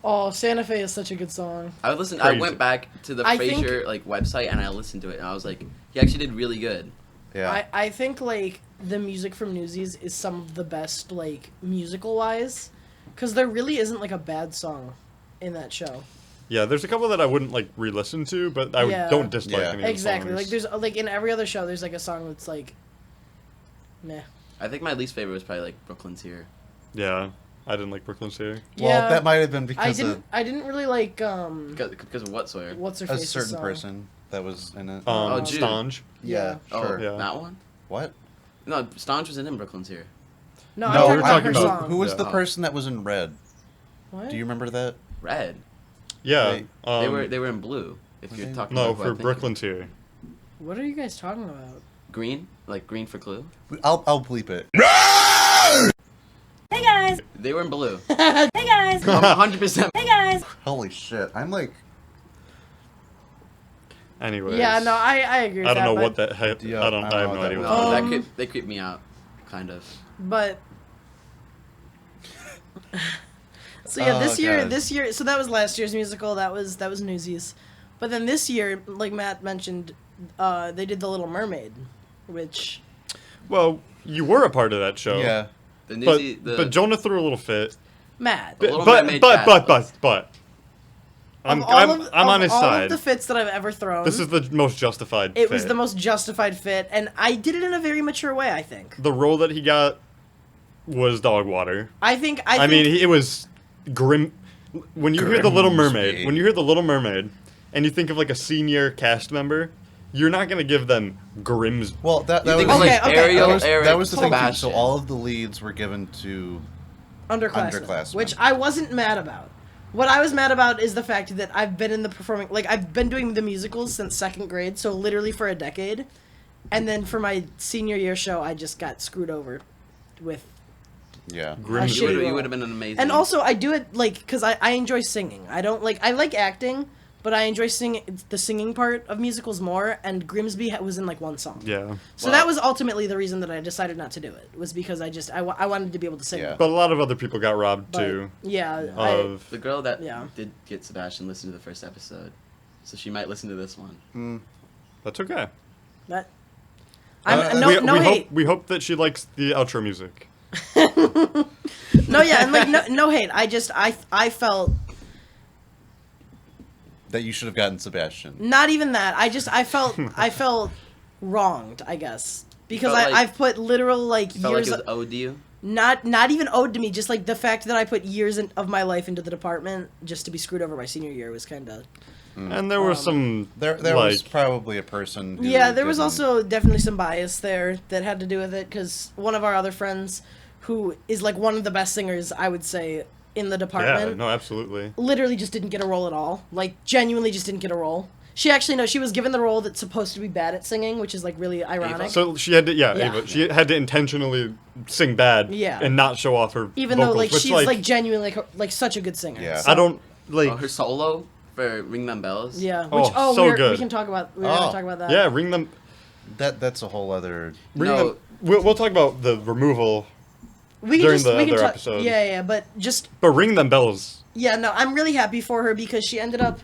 Oh, Santa Fe is such a good song. I listened. Crazy. I went back to the I think- Frasier like website and I listened to it and I was like, he actually did really good. Yeah. I think like the music from Newsies is some of the best like musical wise, because there really isn't like a bad song in that show. Yeah, there's a couple that I wouldn't like re-listen to, but I Yeah. don't dislike Yeah. any of the Exactly. songs. Like there's like in every other show, there's like a song that's like, meh. I think my least favorite was probably like Brooklyn's Here. Yeah, I didn't like Brooklyn's Here. Well, Yeah. that might have been because I didn't really like Because of what, Sawyer? what's her of a face certain song. person that was in it. Oh, Jude. Stange. yeah, Yeah. sure. Oh, Yeah. that one? What? No, Stange was in Brooklyn's Here. No, No, I'm we're talking about talking her about- song. Who was Yeah. the person that was in red? What? Do you remember that? Red. Yeah. Wait. They were in blue. If you're Okay. talking No, about who I for think. Brooklyn's Here. What are you guys talking about? Green, like green for Clue. I'll bleep it. Hey guys. They were in blue. Hey guys. 100%. Hey guys. Holy shit! I'm like, Anyways. Yeah, no, I agree with I that. don't know but, what that. I Yeah, I I don't. don't I have know no what idea. that What No, that Um, they creep me out, kind of. But so yeah, Oh, this year, God. so that was last year's musical. That was Newsies, but then this year, like Matt mentioned, they did The Little Mermaid, which Well, you were a part of that show. yeah. The But Newsy, the, but Jonah threw a little fit. Matt. The Little But Mermaid but cast but was- but Of I'm of on his all side. of the fits that I've ever thrown, This is the most justified. it was fit. the most justified fit, and I did it in a very mature way. I think. The role that he got was dog water. I think. I mean, it was grim. When you hear the Little Mermaid, Grimsby. when you hear the Little Mermaid, and you think of like a senior cast member, you're not gonna give them Grims. Well, that You was think of, Okay, like okay. Ariel, that was, Eric, that was the thing too. Sebastian. So all of the leads were given to underclassmen, which I wasn't mad about. What I was mad about is the fact that I've been in the performing, like I've been doing the musicals since second grade, so literally for a decade, and then for my senior year show, I just got screwed over with. yeah. Grim- shitty you role. would have been an amazing. And also, I do it like because I enjoy singing. I don't like I like acting, but I enjoy singing the singing part of musicals more. And Grimsby was in like one song. Yeah, So Well- that was ultimately the reason that I decided not to do it. Was because I wanted to be able to sing. Yeah. more. but a lot of other people got robbed But, too. Yeah. Of the girl that Yeah. did get Sebastian listened to the first episode, so she might listen to this one. that's okay. That. we hate. hope we hope that she likes the outro music. No, yeah, and like no hate. I felt That you should have gotten Sebastian. not even that. I felt wronged. I guess because Felt like- I've put literal like Felt years. like it was owed to you. Not even owed to me. Just like the fact that I put years of my life into the department just to be screwed over my senior year was kind of. And there was some There like was probably a person. Who Yeah, there was didn't- also definitely some bias there that had to do with it because one of our other friends, who is like one of the best singers, I would say, in the yeah, department, no, absolutely. literally just didn't get a role at all. Like genuinely just didn't get a role. She actually no, she was given the role that's supposed to be bad at singing, which is like really ironic. So she had to Yeah. Ava, she had to intentionally sing bad Yeah. and not show off her Even vocals, though like which, she's like genuinely like such a good singer. Yeah. So- I don't like Oh, her solo for "Ring Them Bells." Yeah. Oh, Which so we good. can talk about. We're Oh. gonna talk about that. yeah, ring them That's a whole other. ring No. them we'll talk about the removal, We can during just the we can other talk. episode. Yeah, but just but ring them bells. yeah, no, I'm really happy for her because she ended up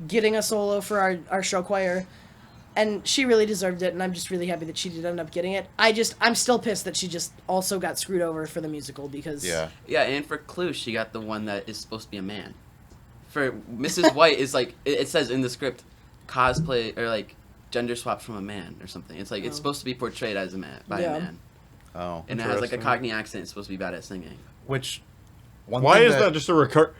getting a solo for our show choir, and she really deserved it. And I'm just really happy that she did end up getting it. I'm still pissed that she just also got screwed over for the musical because Yeah. Yeah, and for Clue, she got the one that is supposed to be a man. For Mrs. White is like it says in the script, cosplay or like gender swap from a man or something. It's like it's Oh. supposed to be portrayed as a man by Yeah. a man, Oh. and it has like a Interesting. Cockney accent. It's supposed to be bad at singing. Which. One Why thing is that just a recur?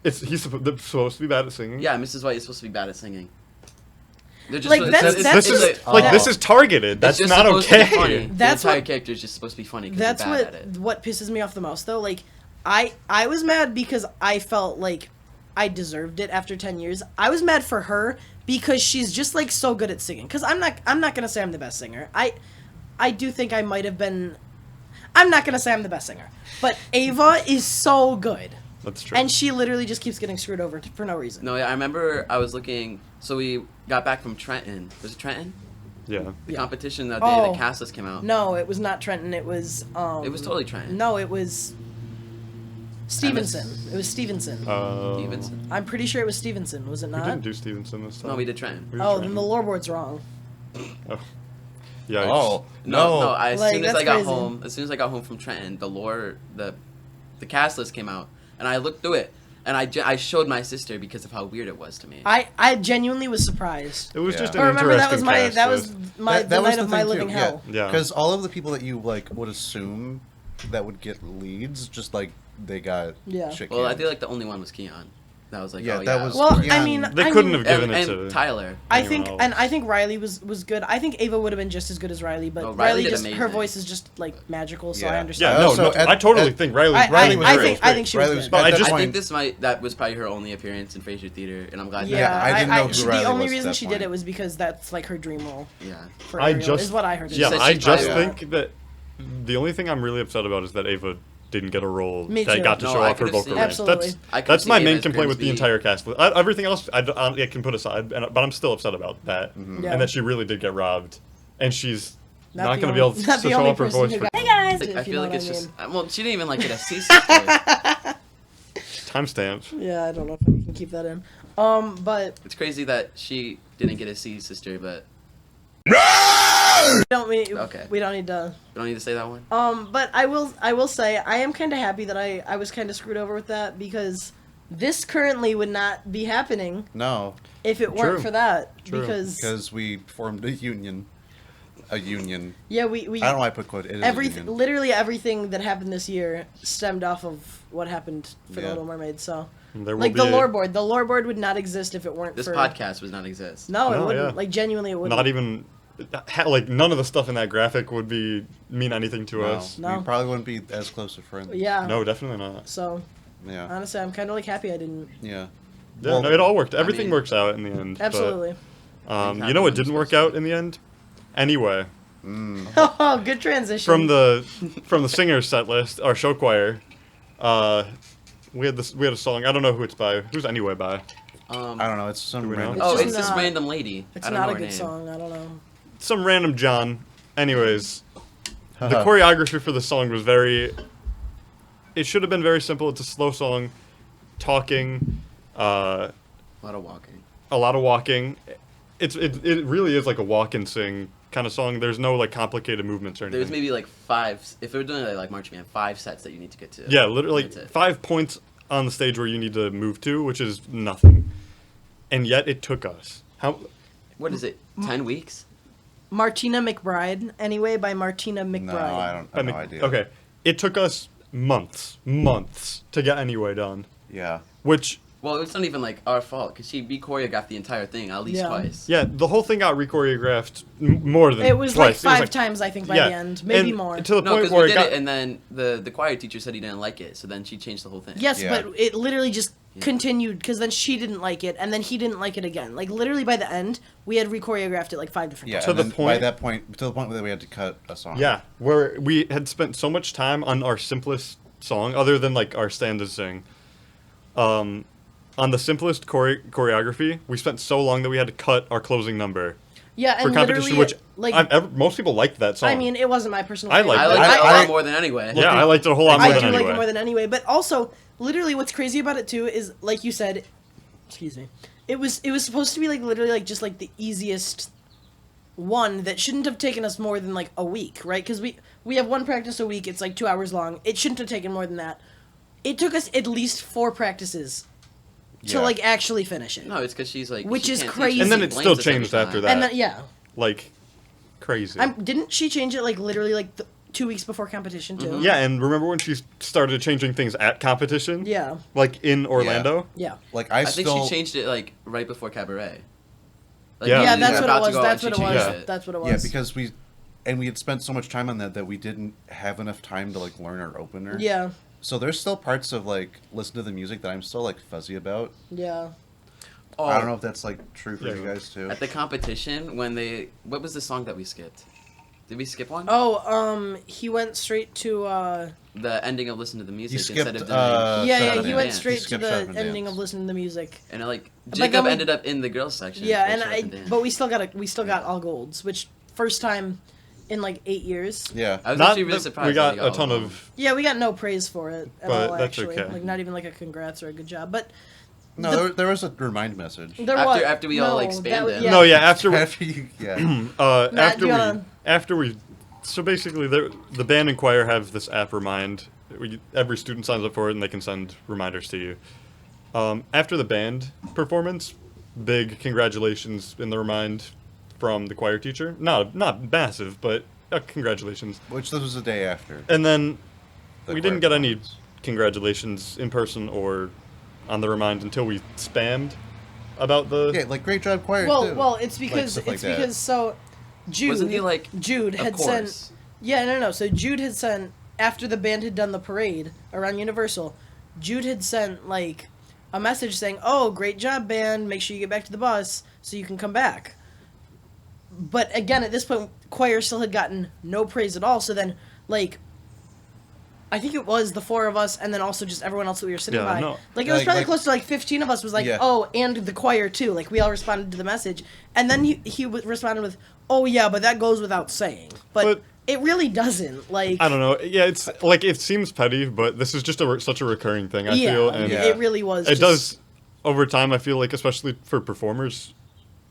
He's supposed to be bad at singing. Yeah, Mrs. White is supposed to be bad at singing. They're just Like, it's- that's- it's- that's This it's is like- like this is targeted. That's it's just not supposed to be okay. funny. That's the entire what- character is just supposed to be funny. 'Cause that's they're bad at it. what pisses me off the most though. Like I was mad because I felt like I deserved it after 10 years. I was mad for her because she's just like so good at singing. Cuz I'm not going to say I'm the best singer. I do think I might have been. I'm not going to say I'm the best singer. But Ava is so good. That's true. And she literally just keeps getting screwed over for no reason. No, yeah, I remember I was looking. So we got back from Trenton. Was it Trenton? yeah. The Yeah. competition that day Oh. the cast list came out. No, it was not Trenton. It was It was totally Trenton. No, it was Stevenson. It was Stevenson. Stevenson. I'm pretty sure it was Stevenson, was it We not? didn't do Stevenson this time. No, we did Trenton. We did Oh, Trenton. then the Loreboard's wrong. Oh. Yikes. Oh No. As Like, soon as that's I got crazy. home, from Trenton, the cast list came out, and I looked through it, and I showed my sister because of how weird it was to me. I genuinely was surprised. It was Yeah. just I an remember that was interesting my cast that was list. my That the was night of my thing, living too. hell. Yeah. Because all of the people that you like would assume that would get leads, just like they got Yeah. shit Well, I canned. feel like the only one was Keon. That was like, Yeah, oh, that yeah. was- Well, Yeah. I mean, They I couldn't mean, have given and it to Tyler. I anyone think, else. I think Riley was good. I think Ava would have been just as good as Riley, but Oh, Riley Riley did just her amazing. voice is just like magical, so I Yeah. understand. Yeah, no, Also, I totally think Riley Riley was I great. think she was Riley was good. But I at that just- I point- think that was probably her only appearance in Frasier Theater, and I'm glad. Yeah, Yeah, I didn't know who the Riley only was at reason that she point. did it was because that's like her dream role Yeah. for I Ariel, just is what I heard. Yeah, said I she's just probably- think that the only thing I'm really upset about is that Ava didn't get a role Me that too. got to No, show I off her could've vocal seen- range. Absolutely. I could've That's seen my Ava main as complaint with the Grimsby. entire cast. Everything else I can put aside, but I'm still upset about that, Yeah. and that she really did get robbed, and she's Not not the going to be able only- to not the show only off her person voice who for got- Hey guys! I if you feel know like what it's I just. mean. Well, she didn't even like get a C sister. timestamps. Yeah, I don't know if we can keep that in. But It's crazy that she didn't get a C sister, but we don't need Okay. we don't need to. we don't need to say that one. But I will say I am kind of happy that I was kind of screwed over with that because this currently would not be happening No, if it True. weren't for that. True. because we formed a union. Yeah, we I don't know why I put quote. It is a union. literally everything that happened this year stemmed off of what happened for the Yeah. Little Mermaid. So There will like be the Loreboard, the Loreboard would not exist if it weren't This for podcast would not exist. No, it No, wouldn't. yeah. Like genuinely, it wouldn't. not even like none of the stuff in that graphic would mean anything to No, us. No. we probably wouldn't be as close of friends. Yeah. No, definitely not. So Yeah. honestly, I'm kind of like happy I didn't. Yeah. Yeah, Well, no, it all worked. Everything mean- works out in the end. but, Absolutely. you know what didn't work out in the end? Anyway, Oh, good transition. from the singers set list, our show choir, we had a song. I don't know who it's by. Who's Anyway by? I don't know. It's some Do we know? random. Oh, just it's this not- random lady. It's I don't not know a her good name. song. I don't know. Some random John. Anyways, the choreography for the song was it should have been very simple. It's a slow song, talking, A lot of walking. a lot of walking. It really is like a walk and sing kind of song. There's no like complicated movements or anything. There's maybe like 5. If we were doing like March Band, 5 sets that you need to get to. Yeah, literally That's it. 5 points on the stage where you need to move to, which is nothing. And yet it took us. What is it? 10 weeks? Martina McBride. Anyway, by Martina McBride. No, I have no idea. Okay, it took us months to get Anyway done. Yeah. Which, Well, it's not even like our fault because she re-choreographed the entire thing at least Yeah. twice. yeah, the whole thing got re-choreographed more than It was like twice. 5 times, I think, by the end. Maybe and more. To the No, point because where we it did got... it, and then the choir teacher said he didn't like it, so then she changed the whole thing. Yes, Yeah. but it literally just continued because then she didn't like it, and then he didn't like it again. Like literally by the end, we had re-choreographed it like 5 different Yeah. times. To and the then by point- that point, to the point where we had to cut a song. Yeah, where we had spent so much time on our simplest song, other than like our stand sing. On the simplest choreography, we spent so long that we had to cut our closing number Yeah, for and competition, literally, which like most people liked that song. I mean, it wasn't my personal. I favorite. liked I it. like that a I- lot more than anyway. yeah, I liked it a whole lot more I than do Anyway. like it more than Anyway, but also literally what's crazy about it too is like you said, excuse me, it was supposed to be like literally like just like the easiest one that shouldn't have taken us more than like a week, right? Because we have one practice a week. It's like 2 hours long. It shouldn't have taken more than that. It took us at least 4 practices to Yeah. like actually finish it. No, it's because she's like. Which she is can't teach crazy. us. And then She it blames still us every changed after time. that. And then yeah, Like, crazy. didn't she change it like literally like 2 weeks before competition too? Yeah, and remember when she started changing things at competition? Yeah. Like in Orlando? Yeah. Like I think she changed it like right before Cabaret. Like, Yeah. we Yeah, were that's what about it to was. go That's and what she it was. changed it. That's what it was. Yeah, because we had spent so much time on that we didn't have enough time to like learn our opener. Yeah. So there's still parts of like listen to the music that I'm still like fuzzy about. Yeah. Oh, I don't know if that's like true for Yeah. you guys too. At the competition, what was the song that we skipped? Did we skip one? Oh, he went straight to The ending of Listen to the Music skipped, instead of doing. yeah, Shut yeah, Up he and went Dance. straight You to skipped the Shut Up and ending Dance. of listening to the music. And like But Jacob then we- ended up in the girls section. Yeah, for and Shut Up Dance. but we still got all golds, which first time in like 8 years. Yeah. I was Not actually really that surprised. we got that we a ton all of of... Yeah, we got no praise for it at But all. that's Actually, okay. like not even like a congrats or a good job. But No, there was a remind message. After we all expanded. No, yeah, after Matt, after we so basically the band and choir have this app Remind. Every student signs up for it and they can send reminders to you. After the band performance, big congratulations in the Remind from the choir teacher. Not massive, but congratulations. Which this was the day after. And then we didn't get any congratulations in person or on the Remind until we spammed about the... Yeah, like, great job, choir, too. Well, it's because, so, Jude... Wasn't he like... Jude had sent... Yeah, no. So Jude had sent, after the band had done the parade around Universal, Jude had sent, like, a message saying, oh, great job, band, make sure you get back to the bus so you can come back. But, again, at this point, choir still had gotten no praise at all, so then, like... I think it was the four of us, and then also just everyone else that we were sitting by. No. Like, it was probably close to, like, 15 of us was like, oh, and the choir, too. Like, we all responded to the message. And then he responded with, oh, yeah, but that goes without saying. But it really doesn't. Like, I don't know. Yeah, it's, like, it seems petty, but this is just such a recurring thing, I feel. And it really was. It does, over time, I feel like, especially for performers,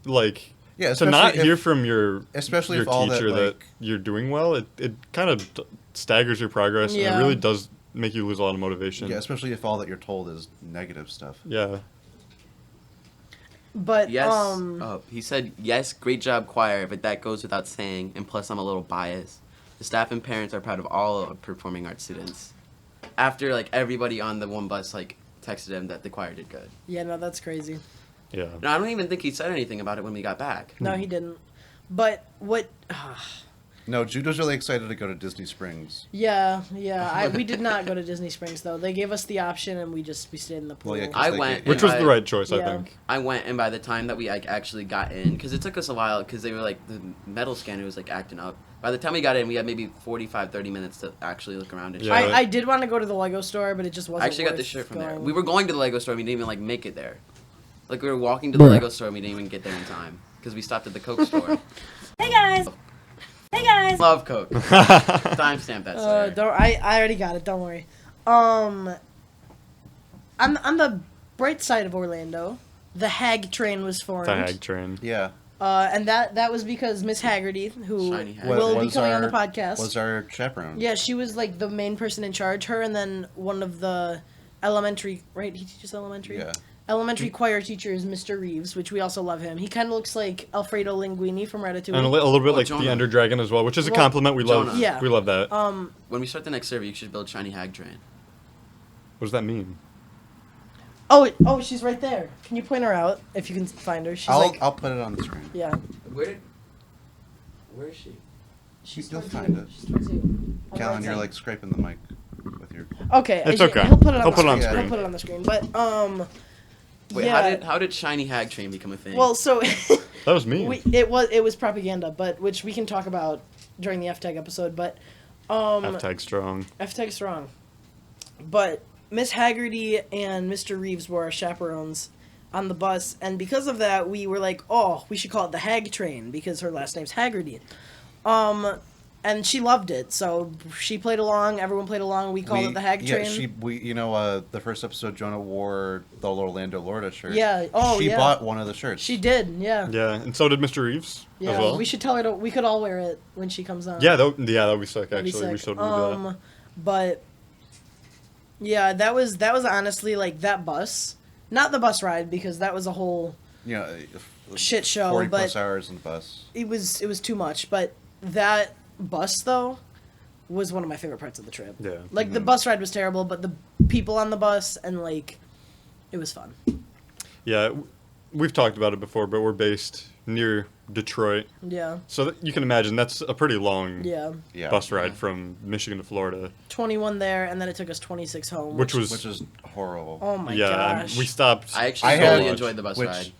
like... Yeah, to not hear from your teacher that you're doing well, it kind of staggers your progress, and it really does make you lose a lot of motivation. Yeah, especially if all that you're told is negative stuff. Yeah. But, yes, he said, yes, great job, choir, but that goes without saying, and plus I'm a little biased. The staff and parents are proud of all of performing arts students. After, like, everybody on the one bus, like, texted him that the choir did good. Yeah, no, that's crazy. Yeah. No, I don't even think he said anything about it when we got back. No, he didn't. But what... No, Jude was really excited to go to Disney Springs. Yeah. We did not go to Disney Springs, though. They gave us the option, and we stayed in the pool. Well, yeah, I went. Which was the right choice, I think. I went, and by the time that we actually got in, because it took us a while, because they were like, the metal scanner was like acting up. By the time we got in, we had maybe 45, 30 minutes to actually look around and shit. I did want to go to the Lego store, but it just wasn't I actually got the shirt from there. We were going to the Lego store, and we didn't even, like, make it there. Like, we were walking to the Lego store, and we didn't even get there in time, because we stopped at the Coke store. Hey guys! Love Coke. Timestamp that, Sawyer. I already got it, don't worry. On the bright side of Orlando, the Hag train was formed. The Hag train. Yeah. And that was because Miss Haggerty, who will be coming on the podcast, was our chaperone. Yeah, she was like the main person in charge. Her and then one of the elementary, right? He teaches elementary? Yeah. Elementary choir teacher is Mr. Reeves, which we also love him. He kind of looks like Alfredo Linguini from Ratatouille. And a little bit like Jonah. the Ender Dragon as well, which is a compliment. We love. Jonah. Yeah. We love that. When we start the next server, you should build Shiny Hag Train. What does that mean? Oh, she's right there. Can you point her out if you can find her? I'll put it on the screen. Yeah. Where is she? You'll find it. She's towards you. Calen, you're like scraping the mic with your... Okay. It's okay. He'll put it on the screen. screen. He'll put it on the screen. But, Wait, yeah. how did Shiny Hag Train become a thing? Well, so... That was me. It was propaganda, but which we can talk about during the F-Tag episode, but... F-Tag strong. F-Tag strong. But Miss Haggerty and Mr. Reeves were our chaperones on the bus, and because of that, we were like, oh, we should call it the Hag Train, because her last name's Haggerty. And she loved it, so she played along, everyone played along, we called it the Hag Train. Yeah, the first episode, Jonah wore the Orlando Lorda shirt. Yeah, She bought one of the shirts. She did, yeah. Yeah, and so did Mr. Reeves as well. We should tell her we could all wear it when she comes on. Yeah, that would be sick, actually. Sick. We should do that. But, yeah, that was honestly, like, that bus. Not the bus ride, because that was a whole shit show. 40 but plus hours in the bus. It was too much, but that bus, though, was one of my favorite parts of the trip. Yeah. Like, the bus ride was terrible, but the people on the bus, and, like, it was fun. Yeah, we've talked about it before, but we're based near Detroit. Yeah. So you can imagine that's a pretty long Yeah. bus ride from Michigan to Florida. 21 there, and then it took us 26 home. Which Which is horrible. Oh my yeah, gosh. we stopped. I actually really enjoyed the bus ride.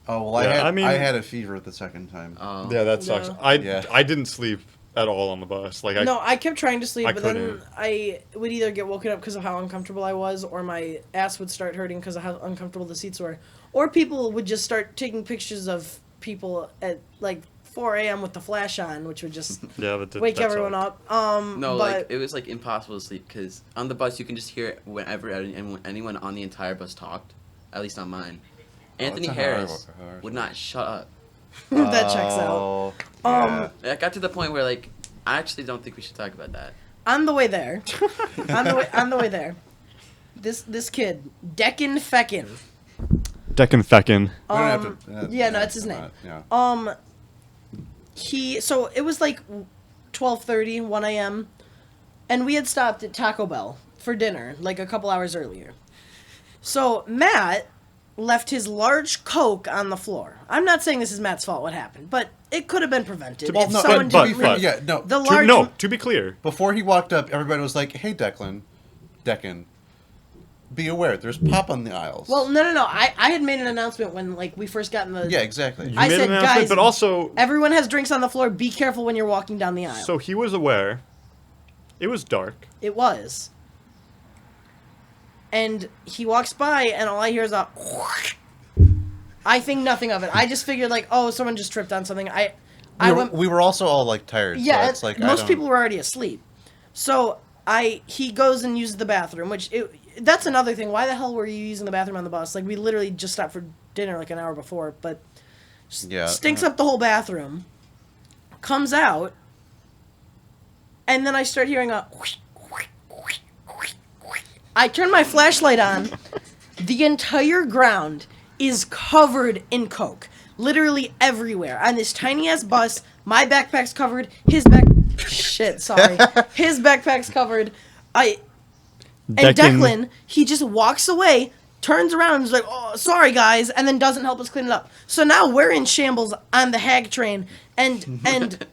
Oh, well, Yeah, I had a fever the second time. Oh. Yeah, that sucks. Yeah. I didn't sleep at all on the bus. No, I kept trying to sleep, I but couldn't. then I would either get woken up because of how uncomfortable I was, or my ass would start hurting because of how uncomfortable the seats were. Or people would just start taking pictures of people at, like, 4 a.m. with the flash on, which would just wake everyone up. No, like, it was, like, impossible to sleep, because on the bus you can just hear whenever anyone on the entire bus talked. at least on mine. Anthony it's a Harris horror. would not shut up. That checks out. Oh, yeah. It got to the point where like I actually don't think we should talk about that. On the way there, on the way there, this kid, Deccan Feckin. Deccan Feckin. We don't have to- Yeah, no, it's his name. Yeah. So it was like 12:30, 1 a.m., and we had stopped at Taco Bell for dinner like a couple hours earlier. So Matt left his large Coke on the floor. I'm not saying this is Matt's fault what happened, but it could have been prevented Well, if no, someone but- didn't but- leave. Yeah, no. The large To be clear, Before he walked up, everybody was like, "Hey, Declan, be aware. There's pop on the aisles." Well, no. I had made an announcement when like we first got in the. yeah, exactly. you I made said, an announcement, guys, but also, Everyone has drinks on the floor. Be careful when you're walking down the aisle. so he was aware. It was dark. It was. And he walks by, and all I hear is a. I think nothing of it. I just figured like, oh, someone just tripped on something. We were also all like tired. Yeah, so it's like most people were already asleep. So he goes and uses the bathroom, that's another thing. Why the hell were you using the bathroom on the bus? Like we literally just stopped for dinner like an hour before, but stinks up the whole bathroom. Comes out, and then I start hearing a. I turn my flashlight on. The entire ground is covered in Coke. Literally everywhere. On this tiny ass bus, my backpack's covered. His backpack's covered. And Declan, he just walks away, turns around and is like, "Oh, sorry guys," and then doesn't help us clean it up. So now we're in shambles on the Hag train, and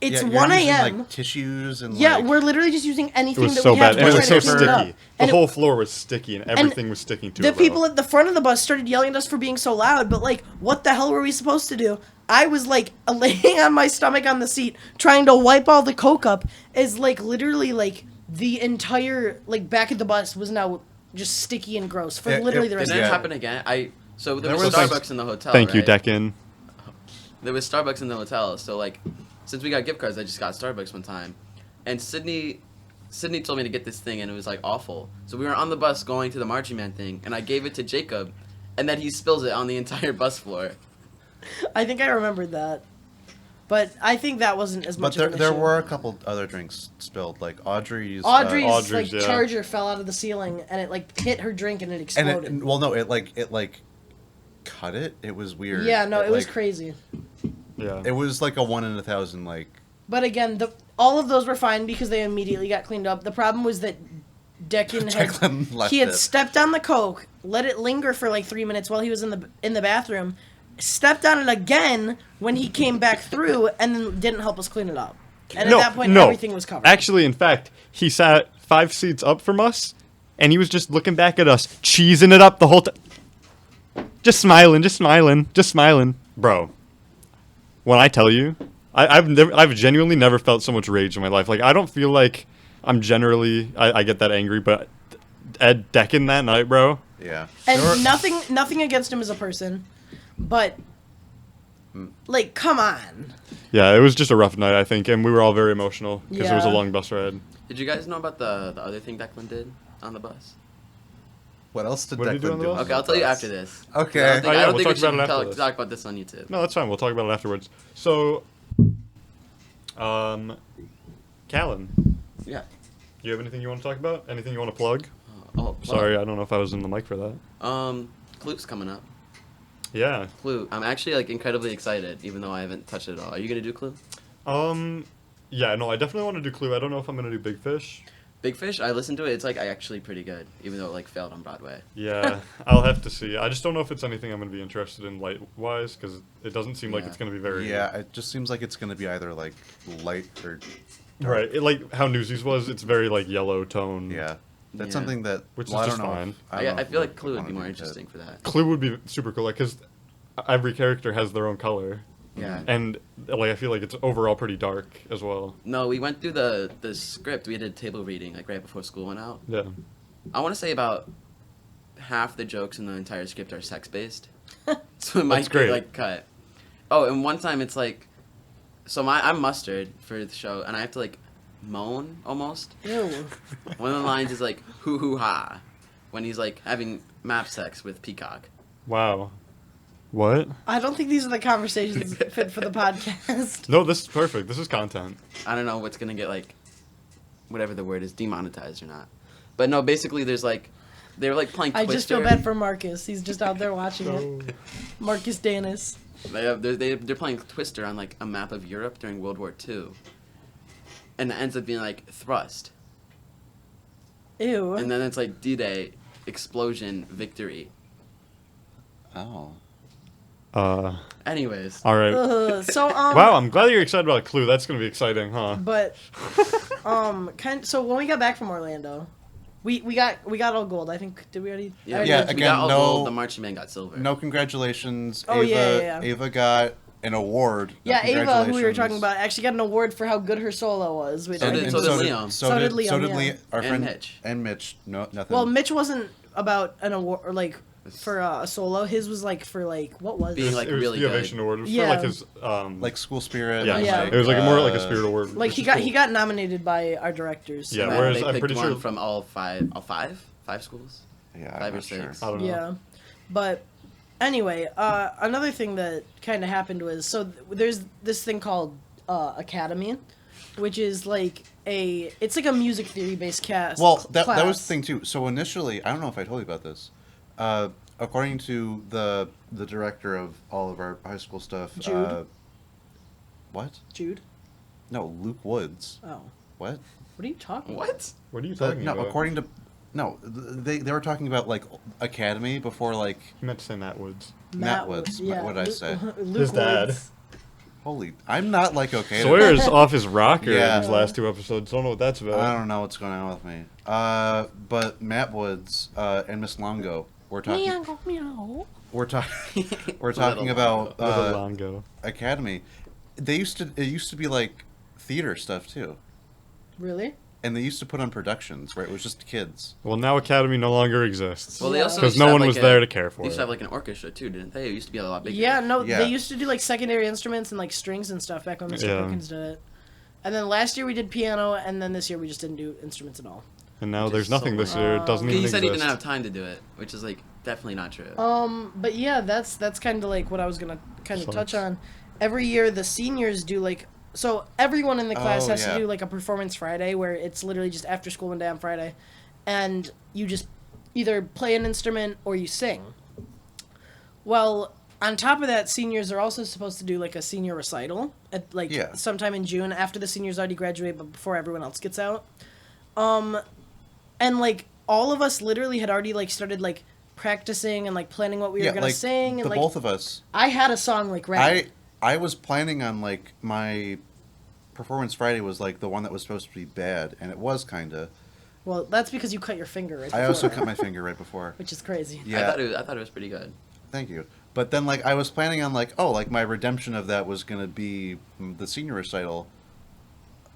it's 1 a.m. Like tissues and We're literally just using It anything was that so we had bad, to and it try was to so clean it up. sticky. The And whole floor was sticky, and everything was sticking to the it. people at the front of the bus started yelling at us for being so loud, but like, what the hell were we supposed to do? I was like laying on my stomach on the seat, trying to wipe all the Coke up, as like literally like the entire like back of the bus was now just sticky and gross for literally the rest Didn't of it the happen again? So there There was was- Starbucks in the hotel. Thank you, right? Deccan. There was Starbucks in the hotel, so like, since we got gift cards, I just got Starbucks one time, and Sydney told me to get this thing, and it was like awful. So we were on the bus going to the marching man thing, and I gave it to Jacob, and then he spills it on the entire bus floor. I think I remembered that, but I think that wasn't as much. But of an there issue. were a couple other drinks spilled, like Audrey's. Audrey's like yeah. charger fell out of the ceiling and it like hit her drink and it and exploded. it cut it. It was weird. Yeah, no, it was like, crazy. Yeah. It was like a 1 in 1,000. Like But again, all of those were fine because they immediately got cleaned up. The problem was that Declan Declan left had it. stepped on the Coke, let it linger for like 3 minutes while he was in the bathroom, stepped on it again when he came back through, and then didn't help us clean it up. And at that point, everything was covered. Actually, in fact, he sat 5 seats up from us, and he was just looking back at us, cheesing it up the whole time. Just smiling. Bro, when I tell you, I've genuinely never felt so much rage in my life. Like, I don't feel like I'm generally, I get that angry, but Ed Deccan that night, bro. yeah. And nothing against him as a person, but like, come on. Yeah, it was just a rough night, I think, and we were all very emotional because it was a Yeah. long bus ride. Did you guys know about the other thing Declan did on the bus? What else did What did he Declan do on the do? bus? Okay, I'll tell you after this. Okay. I don't think, Oh, yeah, I don't we'll think we talk about should it after this. talk about this on YouTube. No, that's fine. We'll talk about it afterwards. So, Calen, Yeah. do you have anything you want to talk about? Anything you want to plug? Well, Sorry, I don't know if I was in the mic for that. Clue's coming up. Yeah. Clue. I'm actually like incredibly excited, even though I haven't touched it at all. Are you gonna do Clue? Yeah, no, I definitely want to do Clue. I don't know if I'm gonna do Big Fish. Big Fish. I listened to it. It's like actually pretty good, even though it like failed on Broadway. Yeah, I'll have to see. I just don't know if it's anything I'm gonna be interested in light-wise, because it doesn't seem like Yeah. it's gonna be very. Yeah, it just seems like it's going to be either like light or Right. Like how Newsies was, it's very like yellow tone. yeah. That's Yeah. something that Which is I just don't know. fine. I feel like Clue would be more interesting for that. Clue would be super cool, like, because every character has their own color. Yeah. And like I feel like it's overall pretty dark as well. No, we went through the script. We did a table reading like right before school went out. Yeah. I want to say about half the jokes in the entire script are sex based, so it might That's great. be like cut. Oh, and one time it's like, so I'm mustard for the show, and I have to like moan almost. Ew. One of the lines is like hoo hoo ha, when he's like having map sex with Peacock. Wow. What? I don't think these are the conversations fit for the podcast. No, this is perfect. This is content. I don't know what's gonna get like, whatever the word is, demonetized or not. But no, basically there's like, they were like playing I Twister. just feel bad for Marcus. He's just out there watching it. Marcus Danis. They're playing Twister on like a map of Europe during World War II. And it ends up being like thrust. Ew. And then it's like D-Day, explosion, victory. Oh. Anyways. All right. Wow, I'm glad you're excited about Clue. That's gonna be exciting, huh? But so when we got back from Orlando, we got all gold. I think did we already? Yeah, I already Yeah, mentioned we again, got all no- gold, the marching man got silver. No congratulations. Oh, Ava, yeah. Ava got an award. No Yeah, Ava, who we were congratulations. talking about, actually got an award for how good her solo was. Which So I did- think so was- did Liam. So did Liam, So did yeah. Liam, our And friend Mitch. And Mitch. No, nothing. Well, Mitch wasn't about an award or like for a solo. His was like for like what was Being it? like it was really the good. Ovation Award. It was Yeah. for like his like school spirit. yeah. and, Yeah. It was like more like a spirit award. Like which he is got cool. he got nominated by our directors. Yeah, And then whereas they I'm picked pretty one sure- from all five schools. Yeah, I'm 5 or not sure. 6. I don't know. Yeah, but anyway, another thing that kind of happened was there's this thing called Academy, which is like it's like a music theory based cast. Well, that class. was the thing too. So initially, I don't know if I told you about this. According to the director of all of our high school stuff, Jude? What? Jude. No, Luke Woods. Oh, What? what are you talking? What? What are you talking No, about? according to they were talking about like Academy before like You meant to say Matt Woods. Matt Woods. Yeah, What did I say? Luke His dad. Woods. Holy, I'm not like okay. Sawyer is off his rocker Yeah. in these last 2 episodes. Don't know what that's about. I don't know what's going on with me. But Matt Woods and Miss Longo, we're talking. We're talking. We're talking Little about Little Longo. Academy. It used to be like theater stuff too, Really? and they used to put on productions where it was just kids. Well, now Academy no longer exists. Well, they Yeah. also Because used to no have, one like, was a- there to care for They used to it. have like an orchestra too, didn't they? It used to be a lot bigger. Yeah, no, Yeah. they used to do like secondary instruments and like strings and stuff back when Mr. Yeah. Perkins did it. And then last year we did piano, and then this year we just didn't do instruments at all. And now Which there's is nothing so this year. It doesn't Because even he said he exist. didn't have time to do it, which is like definitely not true. But yeah, that's kind of like what I was gonna kind of Sucks. touch on. Every year the seniors do like so everyone in the class Oh, has yeah. to do like a performance Friday where it's literally just after school one day on Friday, and you just either play an instrument or you sing. Well, on top of that, seniors are also supposed to do like a senior recital at like Yeah. sometime in June after the seniors already graduate but before everyone else gets out. And like all of us literally had already like started like practicing and like planning what we were gonna like sing, and the like both of us. I had a song like ready. I was planning on like my performance Friday was like the one that was supposed to be bad, and it was kinda. Well, that's because you cut your finger right I also before, cut my finger right before. which is crazy. Yeah, I thought it was pretty good. thank you. But then like I was planning on like like my redemption of that was gonna be the senior recital,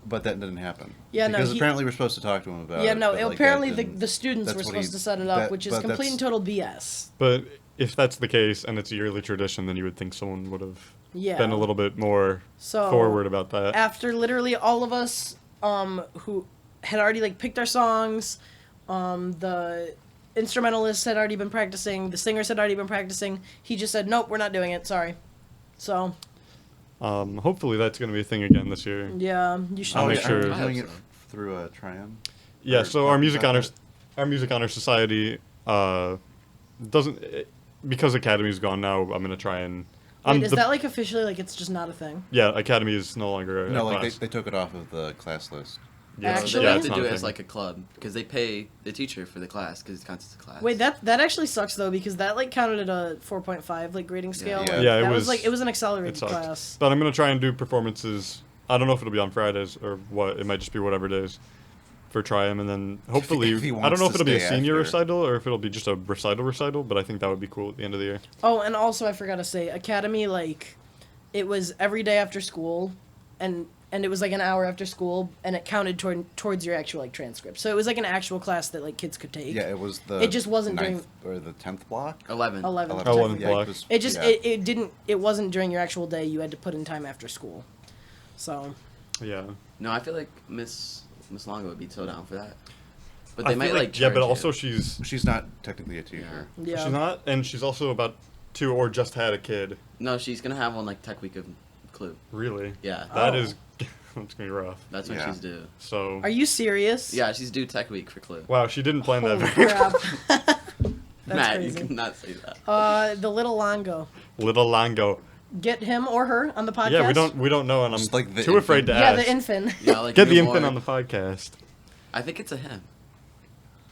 but that didn't happen. Yeah, no, because he- apparently we're supposed to talk to him about Yeah, it. no, but, like, that apparently didn't- the students that's were what he- supposed to set it up, that- which is but complete and that's- total BS. But if that's the case and it's a yearly tradition, then you would think someone would have Yeah. been a little bit more So forward about that. after literally all of us who had already like picked our songs, the instrumentalists had already been practicing, the singers had already been practicing, he just said, nope, we're not doing it, sorry. So Hopefully that's going to be a thing again this year. yeah, you should I'll Oh, make yeah, sure- I'm I hope doing it so. through a Triumph. Yeah, Or so our music something like honor society doesn't because Academy's gone now. I'm going to try and Wait, is that like officially like it's just not a thing? yeah, Academy is no longer a No, like class. they took it off of the class list. Yeah, Actually? They yeah, have it's to not do a it as thing. like a club because they pay the teacher for the class because it counts as a class. Wait, that actually sucks though, because that like counted at a 4.5 like grading scale. Yeah. Like, Yeah, it that was- like it was an It accelerated sucked. class. But I'm going to try and do performances. I don't know if it'll be on Fridays or what. It might just be whatever days for Triumph, and then hopefully If he I don't wants know if to it'll be a stay senior after. recital or if it'll be just a recital. But I think that would be cool at the end of the year. Oh, and also I forgot to say, Academy, like, it was every day after school, and it was like an hour after school, and it counted towards your actual like transcript. So it was like an actual class that like kids could take. Yeah, it was the. It just wasn't ninth or the 10th block. 11. 11. 11th Yeah, block. It just yeah. it didn't it wasn't during your actual day. You had to put in time after school. So Yeah. No, I feel like Miss Longo would be so down for that. But they might like yeah, but charge also you. she's not technically a teacher. Yeah. she's not, and she's also about to or just had a kid. No, she's gonna have one like Tech Week of Clue. Really? Yeah, That Oh. is that's gonna be rough. that's when Yeah. she's due. So Are you serious? Yeah, she's due Tech Week for Clue. wow, she didn't plan Holy that very crap. That's Matt, crazy. you cannot say that. The little Longo. Little Longo. Get him or her on the podcast. Yeah, we don't know, and I'm Just like the too afraid to Yeah, ask. the infant. Yeah, like Get the Neil infant Moore. on the podcast. I think it's a him.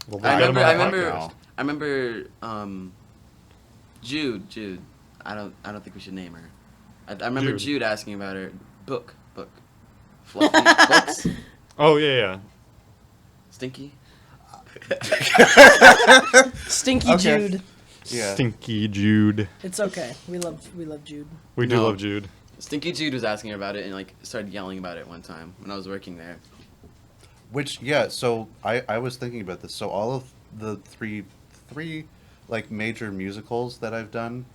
Well, I we'll get him remember. on the I podcast. remember. Jude. I don't think we should name her. I remember Jude. Jude asking about her book. Fluffy books. Oh yeah. Stinky. Stinky Okay. Jude. Yeah. Stinky Jude. It's okay. We love Jude. We do No. love Jude. Stinky Jude was asking her about it and like started yelling about it one time when I was working there. Which, yeah, so I was thinking about this. So all of the three like major musicals that I've done,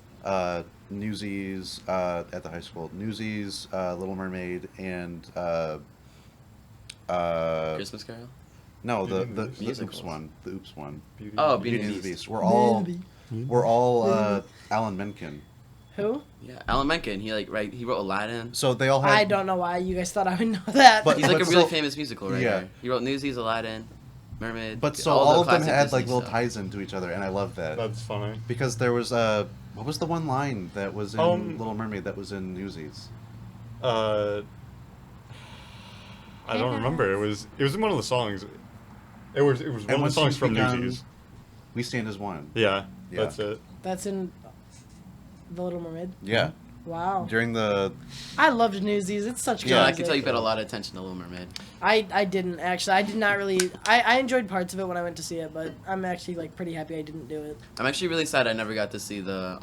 Newsies at the high school, Newsies, Little Mermaid, and Christmas Carol. no, the Musicals. the Oops one, Beauty. Oh, Beauty Beauty and and the the Beast. Beast. We're all Alan Menken. Who? Yeah, Alan Menken. He wrote Aladdin. So they all had. I don't know why you guys thought I would know that. But- He's like a so- really famous musical writer. yeah. He wrote Newsies, Aladdin, Mermaid. But so all the of them classic had Disney like little stuff. ties into each other, and I love that That's funny. because there was what was the one line that was in Little Mermaid that was in Newsies? I don't remember. It was in one of the songs. It was one of the once songs you from become- Newsies. We Stand as One. Yeah, Yeah. that's it. That's in The Little Mermaid. Yeah. Wow. During the I loved Newsies. It's such good Yeah, I music. can tell you paid a lot of attention to Little Mermaid. I didn't actually. I did not really. I enjoyed parts of it when I went to see it, but I'm actually like pretty happy I didn't do it. I'm actually really sad I never got to see the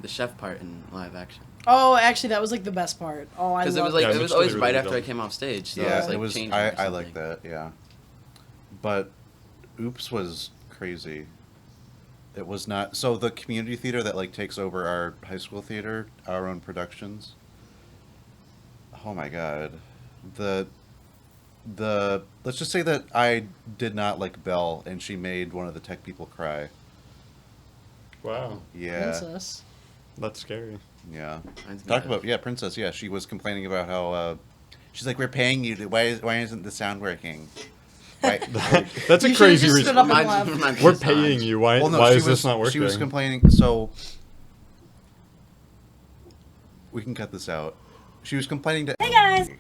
chef part in live action. Oh, actually, that was like the best part. Oh, I Because love it was like Yeah, it Mitch was did always a right really after good I came off stage. So yeah, it was like changing or I like something. that. Yeah. But Oops was crazy. It was not. So the community theater that like takes over our high school theater, our own productions. Oh my god, the let's just say that I did not like Belle, and she made one of the tech people cry. Wow, Yeah, Princess. that's scary. yeah. Mine's Talk not. about Princess. Yeah, she was complaining about how she's like, we're paying you. Why isn't the sound working? Why, That's a You should've crazy just reason. stood up and Mine's- laughed. mine's We're just paying Hans. you. Why? Well, no, why she is was, this not working? She was complaining. So we can cut this out. She was complaining to Hey guys!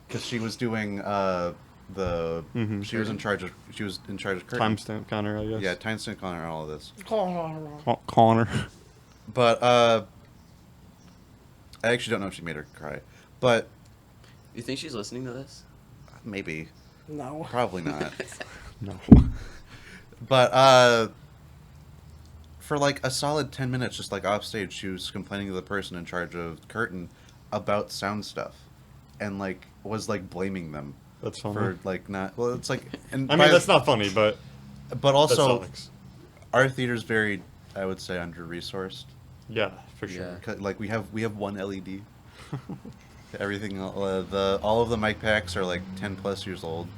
because she was doing the Mhm. she was in charge of curtain. Timestamp counter, I guess. Yeah, timestamp on all of this. Oh, Connor. But I actually don't know if she made her cry, but You think she's listening to this? maybe, No. probably not. No. But for like a solid 10 minutes, just like off stage, she was complaining to the person in charge of curtain about sound stuff, and like was like blaming them That's funny. for like not. Well, it's like, and I mean, that's not funny, but But also, that sucks. our theater's very, I would say, under resourced. Yeah, for sure. Yeah. Like we have one LED. Everything, all of the mic packs are like 10 plus years old.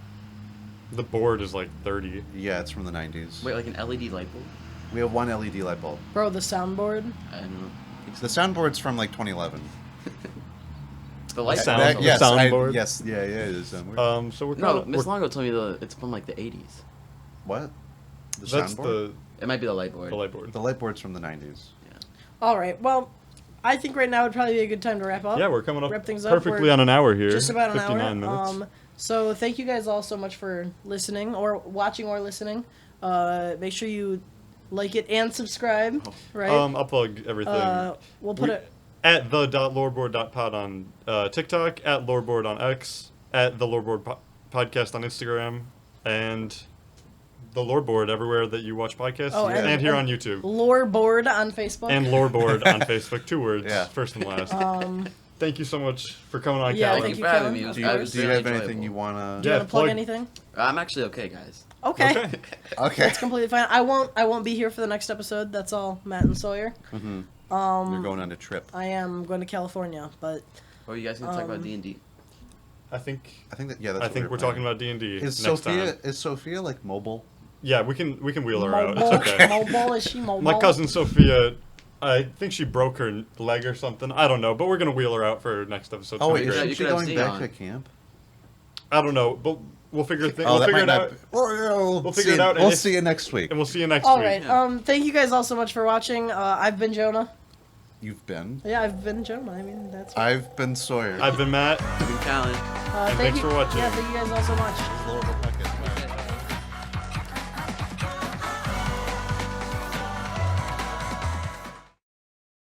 The board is like 30. Yeah, it's from the 90s. Wait, like an LED light bulb? We have one LED light bulb. Bro, the soundboard. I don't know. The soundboard's from like 2011. The light Sound- bulb. the yes, soundboard? yes, yeah, it is soundboard. So we're No, kinda, Miss we're, Longo told me it's from like the 80s. What? The that's soundboard? It might be the light board. the light board. The light board's from the 90s. All right. Well, I think right now would probably be a good time to wrap up. Yeah, we're coming up Wrap things up. perfectly We're on an hour here. Just about an 59 hour. minutes. So thank you guys all so much for listening or watching or listening. Make sure you like it and subscribe. Right. I'll plug everything. We'll put we- it. At the.loreboard.pod on TikTok, at Loreboard on X, at the Loreboard podcast on Instagram, and the Loreboard everywhere that you watch podcasts, Oh, and here on YouTube. Loreboard on Facebook. And Loreboard on Facebook, 2 words, Yeah. first and last. Thank you so much for coming on, Yeah, Calen. thank you, for having Calen. me. It was- Do I you, was do you really have anything enjoyable. you want Do to... you want to plug plug- anything? I'm actually okay, guys. Okay. Okay. Okay. That's completely fine. I won't be here for the next episode. That's all, Matt and Sawyer. Mm-hmm. You're going on a trip. I am going to California, but Or you guys gonna talk about D&D? I think that yeah. That's I what think we we're were talking planning. about D&D Is next Sophia time. is Sophia like mobile? Yeah, we can wheel her out. Mobile, It's okay. mobile, is she mobile? My cousin Sophia, I think she broke her leg or something. I don't know, but we're gonna wheel her out for next episode. It's Oh gonna wait, be you great. isn't you she could have going back Xeon. to camp? I don't know, but we'll figure Oh, we'll that figure might it not. out, We'll figure it out, and We'll if- see you next week. and we'll see you next All week. right. Yeah. Thank you guys all so much for watching. I've been Jonah. You've been. Yeah, I've been Jonah. I mean, that's. I've been Sawyer. I've been Matt. I've been Calen. Thank thanks you- for watching. Yeah, thank you guys all so much. Loreboard.